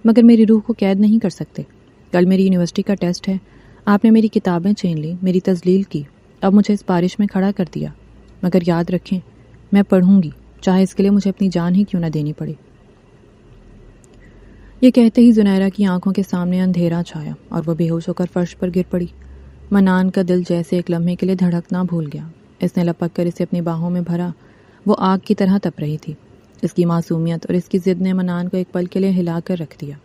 مگر میری روح کو قید نہیں کر سکتے۔ کل میری یونیورسٹی کا ٹیسٹ ہے، آپ نے میری کتابیں چھین لی، میری تذلیل کی، اب مجھے اس بارش میں کھڑا کر دیا، مگر یاد رکھیں میں پڑھوں گی، چاہے اس کے لیے مجھے اپنی جان ہی کیوں نہ دینی پڑے۔ یہ کہتے ہی زنیرہ کی آنکھوں کے سامنے اندھیرا چھایا اور وہ بے ہوش ہو کر فرش پر گر پڑی۔ منان کا دل جیسے ایک لمحے کے لیے دھڑکنا بھول گیا۔ اس نے لپک کر اسے اپنی باہوں میں بھرا۔ وہ آگ کی طرح تپ رہی تھی۔ اس کی معصومیت اور اس کی ضد نے منان کو ایک پل کے لیے ہلا کر رکھ دیا۔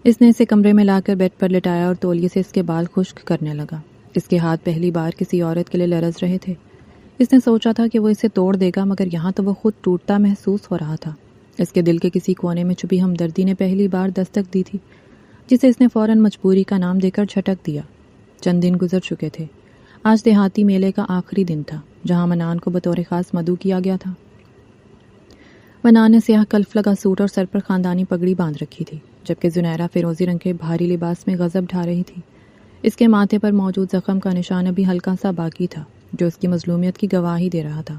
اس نے اسے کمرے میں لا کر بیڈ پر لٹایا اور تولیے سے اس کے بال خشک کرنے لگا۔ اس کے ہاتھ پہلی بار کسی عورت کے لیے لرز رہے تھے۔ اس نے سوچا تھا کہ وہ اسے توڑ دے گا، مگر یہاں تو وہ خود ٹوٹتا محسوس ہو رہا تھا۔ اس کے دل کے کسی کونے میں چھپی ہمدردی نے پہلی بار دستک دی تھی۔ جسے اس نے فوراً مجبوری کا نام دے کر جھٹک دیا۔ چند دن گزر چکے تھے۔ آج دیہاتی میلے کا آخری دن تھا جہاں منان کو بطور خاص مدعو کیا گیا تھا۔ منان نے سیاہ کلف لگا سوٹ اور سر پر خاندانی پگڑی باندھ رکھی تھی، جبکہ زنیرہ فیروزی رنگ کے بھاری لباس میں غضب ڈھا رہی تھی۔ اس کے ماتھے پر موجود زخم کا نشان ابھی ہلکا سا باقی تھا جو اس کی مظلومیت کی گواہی دے رہا تھا۔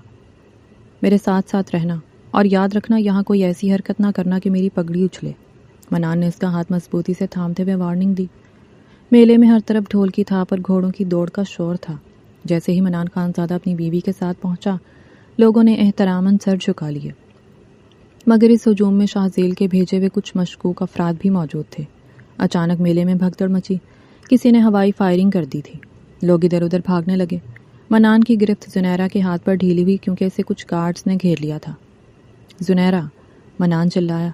میرے ساتھ ساتھ رہنا اور یاد رکھنا یہاں کوئی ایسی حرکت نہ کرنا کہ میری پگڑی اچھلے۔ منان نے اس کا ہاتھ مضبوطی سے تھامتے ہوئے وارننگ دی۔ میلے میں ہر طرف ڈھول کی تھاپ اور گھوڑوں کی دوڑ کا شور تھا۔ جیسے ہی منان خانزادہ اپنی بیوی کے ساتھ پہنچا، لوگوں نے احتراماً سر جھکا لیے، مگر اس ہجوم میں شاہ زیل کے بھیجے ہوئے کچھ مشکوک افراد بھی موجود تھے۔ اچانک میلے میں بھگدڑ مچی، کسی نے ہوائی فائرنگ کر دی تھی، لوگ ادھر ادھر بھاگنے لگے۔ منان کی گرفت زنیرہ کے ہاتھ پر ڈھیلی ہوئی کیونکہ اسے کچھ گارڈز نے گھیر لیا تھا۔ زنیرہ، منان چلایا،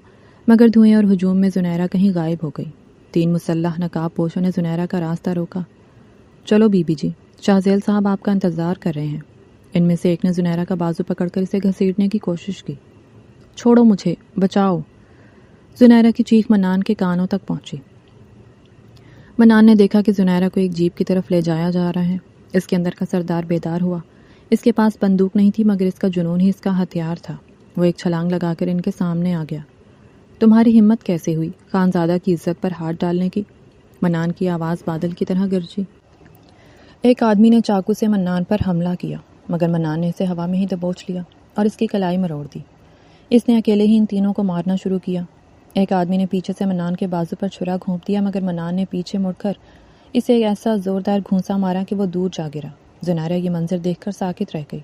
مگر دھوئیں اور ہجوم میں زنیرہ کہیں غائب ہو گئی۔ 3 مسلح نقاب پوشوں نے زنیرہ کا راستہ روکا۔ چلو بی بی جی، شاہ زیل صاحب آپ کا انتظار کر رہے ہیں۔ ان میں سے ایک نے زنیرہ کا بازو پکڑ کر اسے گھسیٹنے کی کوشش کی۔ چھوڑو مجھے، بچاؤ! زنیرہ کی چیخ منان کے کانوں تک پہنچی۔ منان نے دیکھا کہ زنیرہ کو ایک جیپ کی طرف لے جایا جا رہا ہے۔ اس کے اندر کا سردار بیدار ہوا۔ اس کے پاس بندوق نہیں تھی مگر اس کا جنون ہی اس کا ہتھیار تھا۔ وہ ایک چھلانگ لگا کر ان کے سامنے آ گیا۔ تمہاری ہمت کیسے ہوئی خانزادہ کی عزت پر ہاتھ ڈالنے کی؟ منان کی آواز بادل کی طرح گرجی۔ ایک آدمی نے چاقو سے منان پر حملہ کیا مگر منان نے اسے ہوا میں ہی دبوچ لیا اور اس کی کلائی مروڑ دی۔ اس نے اکیلے ہی ان تینوں کو مارنا شروع کیا۔ ایک آدمی نے پیچھے سے منان کے بازو پر چھرا گھونپ دیا مگر منان نے پیچھے مڑ کر اسے ایک ایسا زوردار گھونسا مارا کہ وہ دور جا گرا۔ زنیرہ یہ منظر دیکھ کر ساکت رہ گئی۔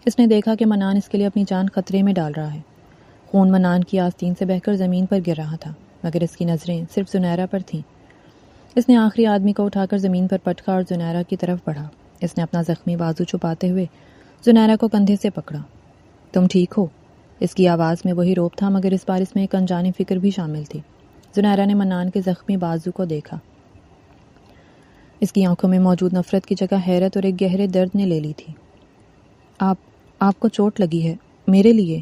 اس نے دیکھا کہ منان اس کے لیے اپنی جان خطرے میں ڈال رہا ہے۔ خون منان کی آستین سے بہہ کر زمین پر گر رہا تھا مگر اس کی نظریں صرف زنیرہ پر تھیں۔ اس نے آخری آدمی کو اٹھا کر زمین پر پٹکا اور زنیرہ کی طرف بڑھا۔ اس نے اپنا زخمی بازو چھپاتے ہوئے زنیرہ کو کندھے سے پکڑا۔ تم ٹھیک ہو؟ اس کی آواز میں وہی روب تھا مگر اس بار اس میں ایک انجانی فکر بھی شامل تھی۔ زنیرہ نے منان کے زخمی بازو کو دیکھا۔ اس کی آنکھوں میں موجود نفرت کی جگہ حیرت اور ایک گہرے درد نے لے لی تھی۔ آپ کو چوٹ لگی ہے؟ میرے لیے؟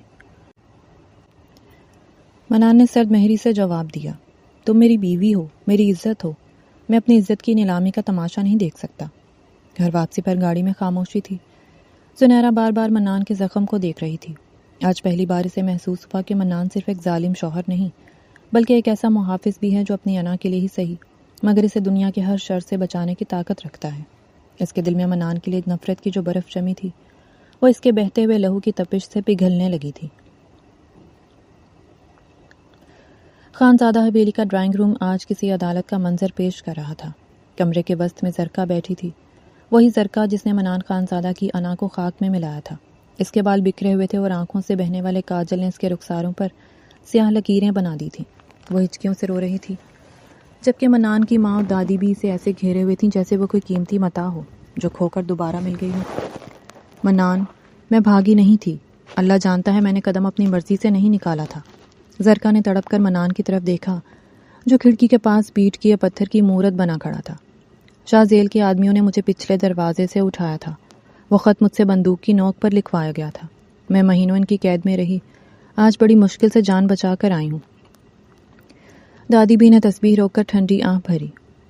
منان نے سرد مہری سے جواب دیا، تم میری بیوی ہو، میری عزت ہو، میں اپنی عزت کی نیلامی کا تماشا نہیں دیکھ سکتا۔ گھر واپسی پر گاڑی میں خاموشی تھی۔ زنیرہ بار بار منان کے زخم کو دیکھ رہی تھی۔ آج پہلی بار اسے محسوس ہوا کہ منان صرف ایک ظالم شوہر نہیں بلکہ ایک ایسا محافظ بھی ہے جو اپنی انا کے لیے ہی صحیح مگر اسے دنیا کے ہر شر سے بچانے کی طاقت رکھتا ہے۔ اس کے دل میں منان کے لیے ایک نفرت کی جو برف جمی تھی وہ اس کے بہتے ہوئے لہو کی تپش سے پگھلنے لگی تھی۔ خانزادہ حویلی کا ڈرائنگ روم آج کسی عدالت کا منظر پیش کر رہا تھا۔ کمرے کے وسط میں زرکا بیٹھی تھی، وہی زرکا جس نے منان خانزادہ کی انا کو خاک میں ملایا تھا۔ اس کے بال بکھرے ہوئے تھے اور آنکھوں سے بہنے والے کاجل نے اس کے رخساروں پر سیاہ لکیریں بنا دی تھیں۔ وہ ہچکیوں سے رو رہی تھی جبکہ منان کی ماں اور دادی بھی اسے ایسے گھیرے ہوئے تھیں جیسے وہ کوئی قیمتی متاع ہو جو کھو کر دوبارہ مل گئی ہو۔ منان، میں بھاگی نہیں تھی، اللہ جانتا ہے میں نے قدم اپنی مرضی سے نہیں نکالا تھا۔ زرکا نے تڑپ کر منان کی طرف دیکھا جو کھڑکی کے پاس بیٹ کیے پتھر کی مورت بنا کھڑا تھا۔ شاہ زیل کے آدمیوں نے مجھے پچھلے دروازے سے اٹھایا تھا۔ وہ خط مجھ سے بندوق کی نوک پر لکھوایا گیا تھا۔ میں مہینوں ان کی قید میں رہی، آج بڑی مشکل سے جان بچا کر آئی ہوں۔ دادی بھی نے تسبیح روک کر ٹھنڈی آنکھ بھری۔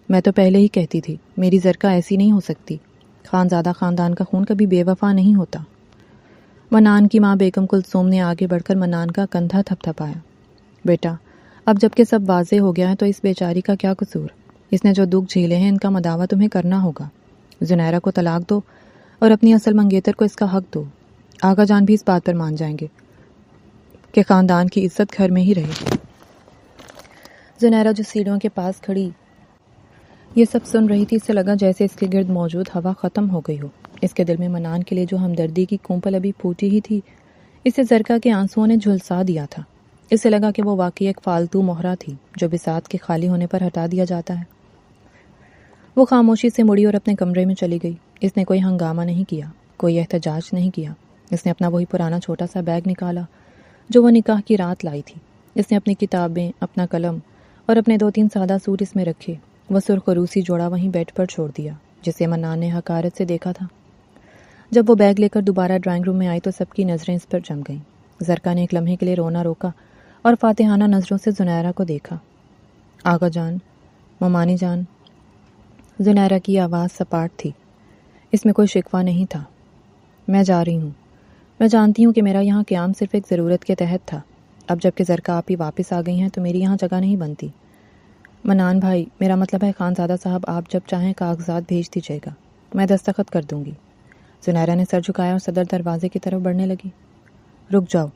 میں تو پہلے ہی کہتی تھی میری زرکا ایسی نہیں ہو سکتی۔ خانزادہ خاندان کا خون کبھی بے وفا نہیں ہوتا۔ منان کی ماں بیگم کلثوم نے آگے بڑھ کر منان کا کندھا تھپ تھپایا۔ بیٹا، اب جب کہ سب واضح ہو گیا ہے تو اس بیچاری کا کیا قصور؟ اس نے جو دکھ جھیلے ہیں ان کا مداوع تمہیں کرنا ہوگا۔ زنیرہ کو طلاق دو اور اپنی اصل منگیتر کو اس کا حق دو۔ آغا جان بھی اس بات پر مان جائیں گے کہ خاندان کی عزت گھر میں ہی رہے۔ زنیرہ جو سیڑھیوں کے پاس کھڑی یہ سب سن رہی تھی، اسے لگا جیسے اس کے گرد موجود ہوا ختم ہو گئی ہو۔ اس کے دل میں منان کے لیے جو ہمدردی کی کونپل ابھی پھوٹی ہی تھی اسے زرکا کے آنسوؤں نے جھلسا دیا تھا۔ اسے لگا کہ وہ واقعی ایک فالتو مہرہ تھی جو بساط کے خالی ہونے پر ہٹا دیا جاتا ہے۔ وہ خاموشی سے مڑی اور اپنے کمرے میں چلی گئی۔ اس نے کوئی ہنگامہ نہیں کیا، کوئی احتجاج نہیں کیا۔ اس نے اپنا وہی پرانا چھوٹا سا بیگ نکالا جو وہ نکاح کی رات لائی تھی۔ اس نے اپنی کتابیں، اپنا قلم اور اپنے 2-3 سادہ سوٹ اس میں رکھے۔ وہ سرخ روسی جوڑا وہیں بیڈ پر چھوڑ دیا جسے منان نے حقارت سے دیکھا تھا۔ جب وہ بیگ لے کر دوبارہ ڈرائنگ روم میں آئی تو سب کی نظریں اس پر جم گئیں۔ زرکا نے ایک لمحے کے لیے رونا روکا اور فاتحانہ نظروں سے زنیرہ کو دیکھا۔ آغا جان، ممانی جان، زنیرہ کی آواز سپاٹ تھی، اس میں کوئی شکوہ نہیں تھا۔ میں جا رہی ہوں، میں جانتی ہوں کہ میرا یہاں قیام صرف ایک ضرورت کے تحت تھا، اب جب کہ زرکا آپ ہی واپس آ گئی ہیں تو میری یہاں جگہ نہیں بنتی۔ منان بھائی، میرا مطلب ہے خانزادہ صاحب آپ جب چاہیں کاغذات بھیج دیجیے گا، میں دستخط کر دوں گی۔ زنیرہ نے سر جھکایا اور صدر دروازے کی طرف بڑھنے لگی۔ رک جاؤ،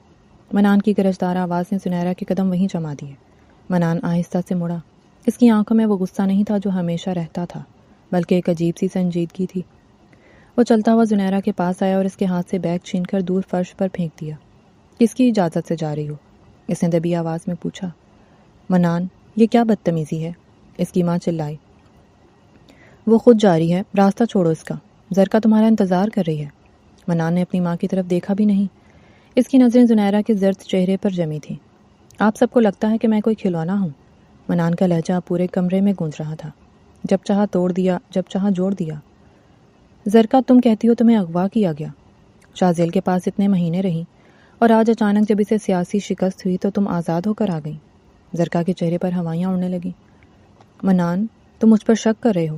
منان کی گرجدار آواز نے زنیرہ کے قدم وہیں جما دیے۔ منان آہستہ سے مڑا، اس کی آنکھوں میں وہ غصہ نہیں تھا جو ہمیشہ رہتا تھا، بلکہ ایک عجیب سی سنجیدگی تھی۔ وہ چلتا ہوا زنیرہ کے پاس آیا اور اس کے ہاتھ سے بیگ چھین کر دور فرش پر پھینک دیا۔ کس کی اجازت سے جا رہی ہو؟ اس نے دبی آواز میں پوچھا۔ منان، یہ کیا بدتمیزی ہے؟ اس کی ماں چلائی۔ وہ خود جاری ہے، راستہ چھوڑو اس کا، زرکا تمہارا انتظار کر رہی ہے۔ منان نے اپنی ماں کی طرف دیکھا بھی نہیں، اس کی نظریں زنیرہ کے زرد چہرے پر جمی تھیں۔ آپ سب کو لگتا ہے کہ میں کوئی کھلونا ہوں؟ منان کا لہجہ پورے کمرے میں گونج رہا تھا۔ جب چاہا توڑ دیا، جب چاہا جوڑ دیا۔ زرکا، تم کہتی ہو تمہیں اغوا کیا گیا، شاذیل کے پاس اتنے مہینے رہی اور آج اچانک جب اسے سیاسی شکست ہوئی تو تم آزاد ہو کر آ گئی۔ زرکا کے چہرے پر ہوائیاں اڑنے لگیں۔ منان، تم مجھ پر شک کر رہے ہو؟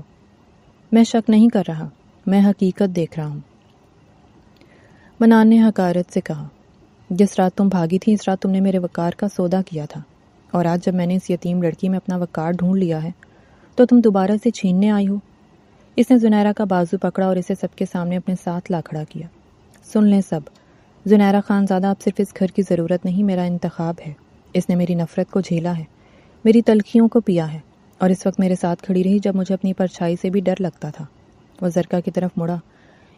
میں شک نہیں کر رہا، میں حقیقت دیکھ رہا ہوں۔ منان نے حقارت سے کہا، جس رات تم بھاگی تھی اس رات تم نے میرے وقار کا سودا کیا تھا، اور آج جب میں نے اس یتیم لڑکی میں اپنا وقار ڈھونڈ لیا ہے تو تم دوبارہ سے چھیننے آئی ہو۔ اس نے زنیرہ کا بازو پکڑا اور اسے سب کے سامنے اپنے ساتھ لا کھڑا کیا۔ سن لیں سب، زنیرہ خانزادہ اب صرف اس گھر کی ضرورت نہیں، میرا انتخاب ہے۔ اس نے میری نفرت کو جھیلا ہے، میری تلخیوں کو پیا ہے، اور اس وقت میرے ساتھ کھڑی رہی جب مجھے اپنی پرچھائی سے بھی ڈر لگتا تھا۔ وہ زرکا کی طرف مڑا،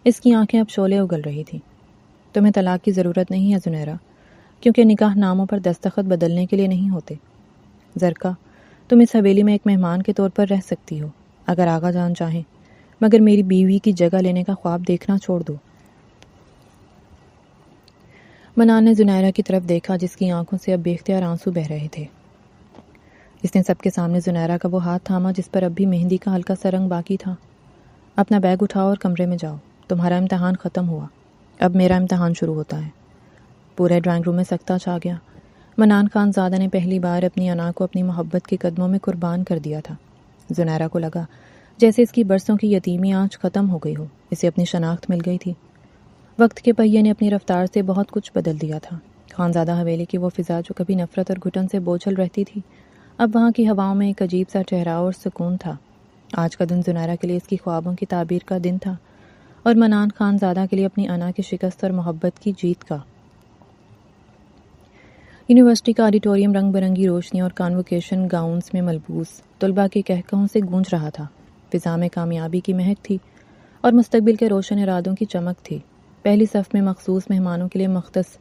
اس کی آنکھیں اب شعلے اگل رہی تھیں۔ تمہیں طلاق کی ضرورت نہیں ہے زنیرہ، کیونکہ نکاح ناموں پر دستخط بدلنے کے لیے نہیں ہوتے۔ زرکا، تم اس حویلی میں ایک مہمان کے طور پر رہ سکتی ہو اگر آغا جان چاہیں، مگر میری بیوی کی جگہ لینے کا خواب دیکھنا چھوڑ دو۔ منان نے زنیرہ کی طرف دیکھا جس کی آنکھوں سے اب بے اختیار آنسو بہہ رہے تھے۔ اس نے سب کے سامنے زنیرہ کا وہ ہاتھ تھاما جس پر اب بھی مہندی کا ہلکا سا رنگ باقی تھا۔ اپنا بیگ اٹھاؤ اور کمرے میں جاؤ، تمہارا امتحان ختم ہوا، اب میرا امتحان شروع ہوتا ہے۔ پورے ڈرائنگ روم میں سکتہ چھا گیا۔ منان خان زادہ نے پہلی بار اپنی انا کو اپنی محبت کے قدموں میں قربان کر دیا تھا۔ زنیرہ کو لگا جیسے اس کی برسوں کی یتیمی آنچ ختم ہو گئی ہو، اسے اپنی شناخت مل گئی تھی۔ وقت کے پہیے نے اپنی رفتار سے بہت کچھ بدل دیا تھا۔ خانزادہ حویلی کی وہ فضا جو کبھی نفرت اور گھٹن سے بوجھل رہتی تھی، اب وہاں کی ہواؤں میں ایک عجیب سا ٹھہراؤ اور سکون تھا۔ آج کا دن زنیرہ کے لیے اس کی خوابوں کی تعبیر کا دن تھا، اور منان خان زادہ کے لیے اپنی انا کی شکست اور محبت کی جیت کا۔ یونیورسٹی کا آڈیٹوریم رنگ برنگی روشنی اور کانوکیشن گاؤنز میں ملبوس طلباء کے کہکہوں سے گونج رہا تھا۔ فضا میں کامیابی کی مہک تھی اور مستقبل کے روشن ارادوں کی چمک تھی۔ پہلی صف میں مخصوص مہمانوں کے لیے مختص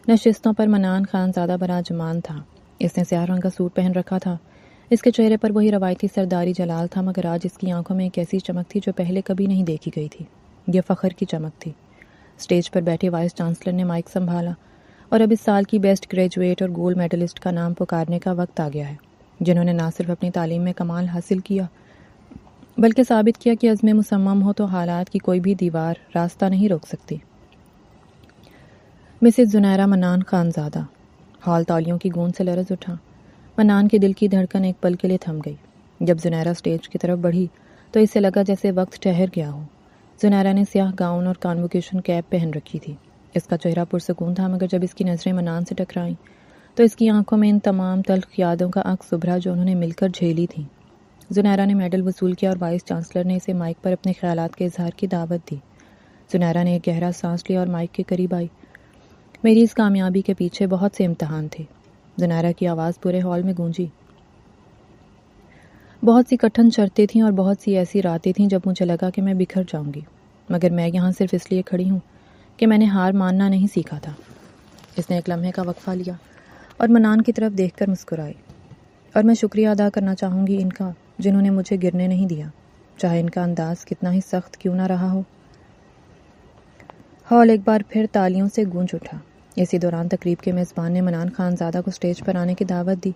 نشستوں پر منان خان زادہ براجمان تھا۔ اس نے سیاہ رنگ کا سوٹ پہن رکھا تھا۔ اس کے چہرے پر وہی روایتی سرداری جلال تھا، مگر آج اس کی آنکھوں میں ایک ایسی چمک تھی جو پہلے کبھی نہیں دیکھی گئی تھی۔ یہ فخر کی چمک تھی۔ اسٹیج پر بیٹھے وائس چانسلر نے مائک سنبھالا، اور اب اس سال کی بیسٹ گریجویٹ اور گولڈ میڈلسٹ کا نام پکارنے کا وقت آ گیا ہے، جنہوں نے نہ صرف اپنی تعلیم میں کمال حاصل کیا بلکہ ثابت کیا کہ عزم مصمم ہو تو حالات کی کوئی بھی دیوار راستہ نہیں روک سکتی۔ مسز زنیرہ منان خان زادہ۔ ہال تالیوں کی گونج سے لرز اٹھا۔ منان کے دل کی دھڑکن ایک پل کے لیے تھم گئی۔ جب زنیرہ اسٹیج کی طرف بڑھی تو اسے لگا جیسے وقت ٹھہر گیا ہو۔ زنیرہ نے سیاہ گاؤن اور کانوکیشن کیپ پہن رکھی تھی۔ اس کا چہرہ پرسکون تھا، مگر جب اس کی نظریں منان سے ٹکرائیں تو اس کی آنکھوں میں ان تمام تلخ یادوں کا عکس ابھرا جو انہوں نے مل کر جھیلی تھیں۔ زنیرہ نے میڈل وصول کیا اور وائس چانسلر نے اسے مائک پر اپنے خیالات کے اظہار کی دعوت دی۔ زنیرہ نے ایک گہرا سانس لیا اور مائک کے قریب آئی۔ میری اس کامیابی کے پیچھے بہت سے امتحان تھے۔ زنیرہ کی آواز پورے ہال میں گونجی۔ بہت سی کٹھن شرطیں تھیں اور بہت سی ایسی راتیں تھیں جب مجھے لگا کہ میں بکھر جاؤں گی، مگر میں یہاں صرف اس لیے کھڑی ہوں کہ میں نے ہار ماننا نہیں سیکھا تھا۔ اس نے ایک لمحے کا وقفہ لیا اور منان کی طرف دیکھ کر مسکرائی۔ اور میں شکریہ ادا کرنا چاہوں گی ان کا، جنہوں نے مجھے گرنے نہیں دیا، چاہے ان کا انداز کتنا ہی سخت کیوں نہ رہا ہو۔ ہال ایک بار پھر تالیوں سے گونج اٹھا۔ اسی دوران تقریب کے میزبان نے منان خان زادہ کو اسٹیج پر آنے کی دعوت دی،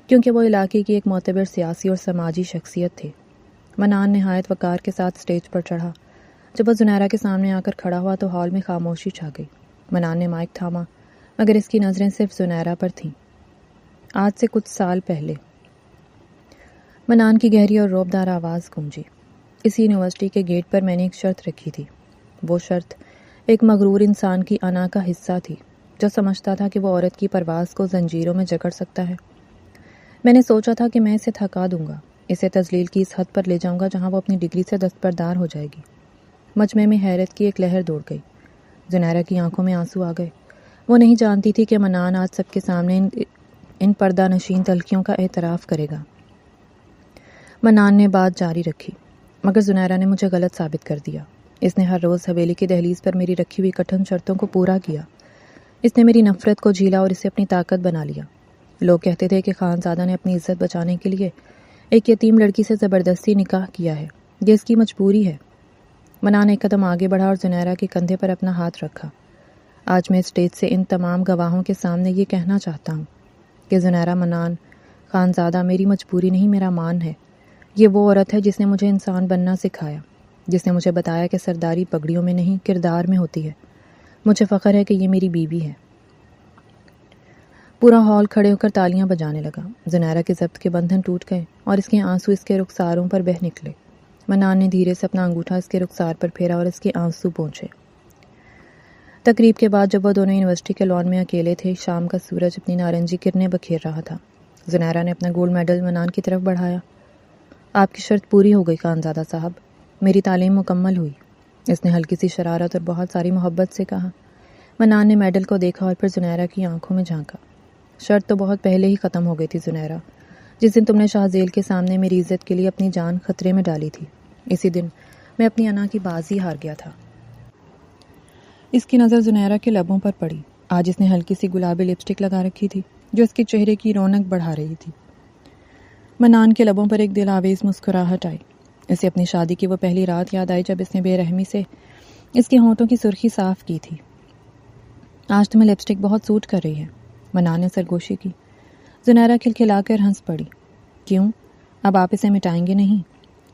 کیونکہ وہ علاقے کی ایک معتبر سیاسی اور سماجی شخصیت تھے۔ منان نہایت وقار کے ساتھ اسٹیج پر چڑھا۔ جب وہ زنیرہ کے سامنے آ کر کھڑا ہوا تو ہال میں خاموشی چھا گئی۔ منان نے مائک تھاما، مگر اس کی نظریں صرف زنیرہ پر تھیں۔ آج سے کچھ سال پہلے منان کی گہری اور رعبدار آواز گونجی۔ اسی یونیورسٹی کے گیٹ پر میں نے ایک شرط رکھی تھی۔ وہ شرط ایک مغرور انسان کی انا کا حصہ تھی جو سمجھتا تھا کہ وہ عورت کی پرواز کو زنجیروں میں جکڑ سکتا ہے۔ میں نے سوچا تھا کہ میں اسے تھکا دوں گا، اسے تذلیل کی اس حد پر لے جاؤں گا جہاں وہ اپنی ڈگری سے دستبردار ہو جائے گی۔ مجمع میں حیرت کی ایک لہر دوڑ گئی۔ زنیرہ کی آنکھوں میں آنسو آ گئے۔ وہ نہیں جانتی تھی کہ منان آج سب کے سامنے ان پردہ نشین تلخیوں کا اعتراف کرے گا۔ منان نے بات جاری رکھی، مگر زنیرہ نے مجھے غلط ثابت کر دیا۔ اس نے ہر روز حویلی کی دہلیز پر میری رکھی ہوئی کٹھن شرطوں کو پورا کیا۔ اس نے میری نفرت کو جھیلا اور اسے اپنی طاقت بنا لیا۔ لوگ کہتے تھے کہ خانزادہ نے اپنی عزت بچانے کے لیے ایک یتیم لڑکی سے زبردستی نکاح کیا ہے، یہ اس کی مجبوری ہے۔ منان ایک قدم آگے بڑھا اور زنیرہ کے کندھے پر اپنا ہاتھ رکھا۔ آج میں اسٹیج سے ان تمام گواہوں کے سامنے یہ کہنا چاہتا ہوں کہ زنیرہ منان خانزادہ میری مجبوری نہیں، میرا مان ہے۔ یہ وہ عورت ہے جس نے مجھے انسان بننا سکھایا، جس نے مجھے بتایا کہ سرداری پگڑیوں میں نہیں کردار میں ہوتی ہے۔ مجھے فخر ہے کہ یہ میری بیوی ہے۔ پورا ہال کھڑے ہو کر تالیاں بجانے لگا۔ زنیرہ کے ضبط کے بندھن ٹوٹ گئے اور اس کے آنسو اس کے رخساروں پر بہہ نکلے۔ منان نے دھیرے سے اپنا انگوٹھا اس کے رخسار پر پھیرا اور اس کے آنسو پونچھے۔ تقریب کے بعد جب وہ دونوں یونیورسٹی کے لان میں اکیلے تھے، شام کا سورج اپنی نارنجی کرنیں بکھیر رہا تھا۔ زنیرہ نے اپنا گولڈ میڈل منان کی طرف بڑھایا۔ آپ کی شرط پوری ہو گئی خانزادہ صاحب، میری تعلیم مکمل ہوئی، اس نے ہلکی سی شرارت اور بہت ساری محبت سے کہا۔ منان نے میڈل کو دیکھا اور پھر زنیرہ کی آنکھوں میں جھانکا۔ شرط تو بہت پہلے ہی ختم ہو گئی تھی زنیرہ، جس دن تم نے شاہ زیل کے سامنے میری عزت کے لیے اپنی جان خطرے میں ڈالی تھی، اسی دن میں اپنی انا کی بازی ہار گیا تھا۔ اس کی نظر زنیرہ کے لبوں پر پڑی۔ آج اس نے ہلکی سی گلابی لپسٹک لگا رکھی تھی جو اس کے چہرے کی رونق بڑھا رہی تھی۔ منان کے لبوں پر ایک دل آویز مسکراہٹ آئی۔ اسے اپنی شادی کی وہ پہلی رات یاد آئی جب اس نے بے رحمی سے اس کے ہونٹوں کی سرخی صاف کی تھی۔ آج تمہیں لپسٹک بہت سوٹ کر رہی ہے، منان نے سرگوشی کی۔ زنیرہ کھلکھلا کر ہنس پڑی۔ کیوں؟ اب آپ اسے مٹائیں گے نہیں؟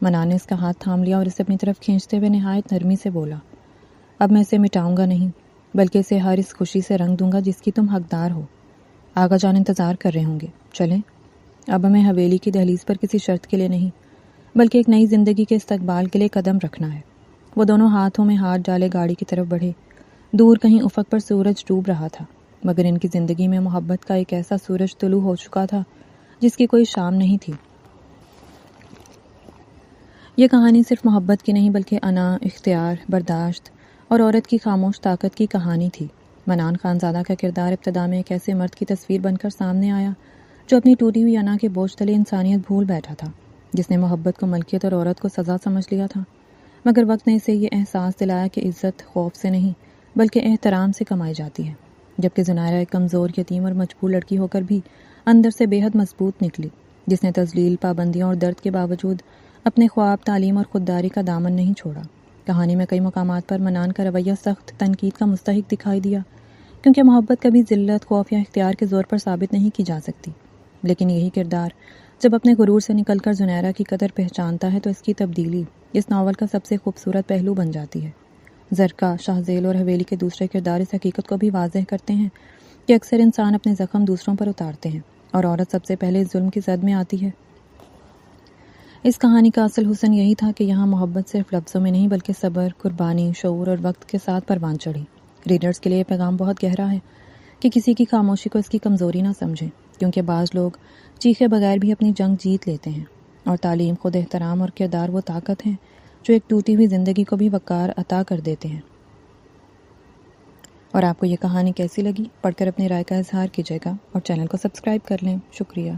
منان نے اس کا ہاتھ تھام لیا اور اسے اپنی طرف کھینچتے ہوئے نہایت نرمی سے بولا، اب میں اسے مٹاؤں گا نہیں، بلکہ اسے ہر اس خوشی سے رنگ دوں گا جس کی تم حقدار ہو۔ آقا جان انتظار کر رہے ہوں گے، چلیں۔ اب ہمیں حویلی کی دہلیز پر کسی شرط کے لیے نہیں، بلکہ ایک نئی زندگی کے استقبال کے لیے قدم رکھنا ہے۔ وہ دونوں ہاتھوں میں ہاتھ ڈالے گاڑی کی طرف بڑھے۔ دور کہیں افق پر سورج ڈوب رہا تھا، مگر ان کی زندگی میں محبت کا ایک ایسا سورج طلوع ہو چکا تھا جس کی کوئی شام نہیں تھی۔ یہ کہانی صرف محبت کی نہیں بلکہ انا، اختیار، برداشت اور عورت کی خاموش طاقت کی کہانی تھی۔ منان خانزادہ کا کردار ابتدا میں ایک ایسے مرد کی تصویر بن کر سامنے آیا جو اپنی ٹوٹی ہوئی انا کے بوجھ تلے انسانیت بھول بیٹھا تھا، جس نے محبت کو ملکیت اور عورت کو سزا سمجھ لیا تھا۔ مگر وقت نے اسے یہ احساس دلایا کہ عزت خوف سے نہیں بلکہ احترام سے کمائی جاتی ہے، جبکہ زنیرہ ایک کمزور، یتیم اور مجبور لڑکی ہو کر بھی اندر سے بے حد مضبوط نکلی، جس نے تذلیل، پابندیوں اور درد کے باوجود اپنے خواب، تعلیم اور خودداری کا دامن نہیں چھوڑا۔ کہانی میں کئی مقامات پر منان کا رویہ سخت تنقید کا مستحق دکھائی دیا، کیونکہ محبت کبھی ذلت، خوف یا اختیار کے زور پر ثابت نہیں کی جا سکتی۔ لیکن یہی کردار جب اپنے غرور سے نکل کر زنیرہ کی قدر پہچانتا ہے تو اس کی تبدیلی اس ناول کا سب سے خوبصورت پہلو بن جاتی ہے۔ زرقا، شاہ زیل اور حویلی کے دوسرے کردار اس حقیقت کو بھی واضح کرتے ہیں کہ اکثر انسان اپنے زخم دوسروں پر اتارتے ہیں اور عورت سب سے پہلے اس ظلم کی زد میں آتی ہے۔ اس کہانی کا اصل حسن یہی تھا کہ یہاں محبت صرف لفظوں میں نہیں بلکہ صبر، قربانی، شعور اور وقت کے ساتھ پروان چڑھی۔ ریڈرز کے لیے یہ پیغام بہت گہرا ہے کہ کسی کی خاموشی کو اس کی کمزوری نہ سمجھیں، کیونکہ بعض لوگ چیخے بغیر بھی اپنی جنگ جیت لیتے ہیں، اور تعلیم، خود احترام اور کردار وہ طاقت ہیں جو ایک ٹوٹی ہوئی زندگی کو بھی وقار عطا کر دیتے ہیں۔ اور آپ کو یہ کہانی کیسی لگی؟ پڑھ کر اپنی رائے کا اظہار کیجیے گا اور چینل کو سبسکرائب کر لیں۔ شکریہ۔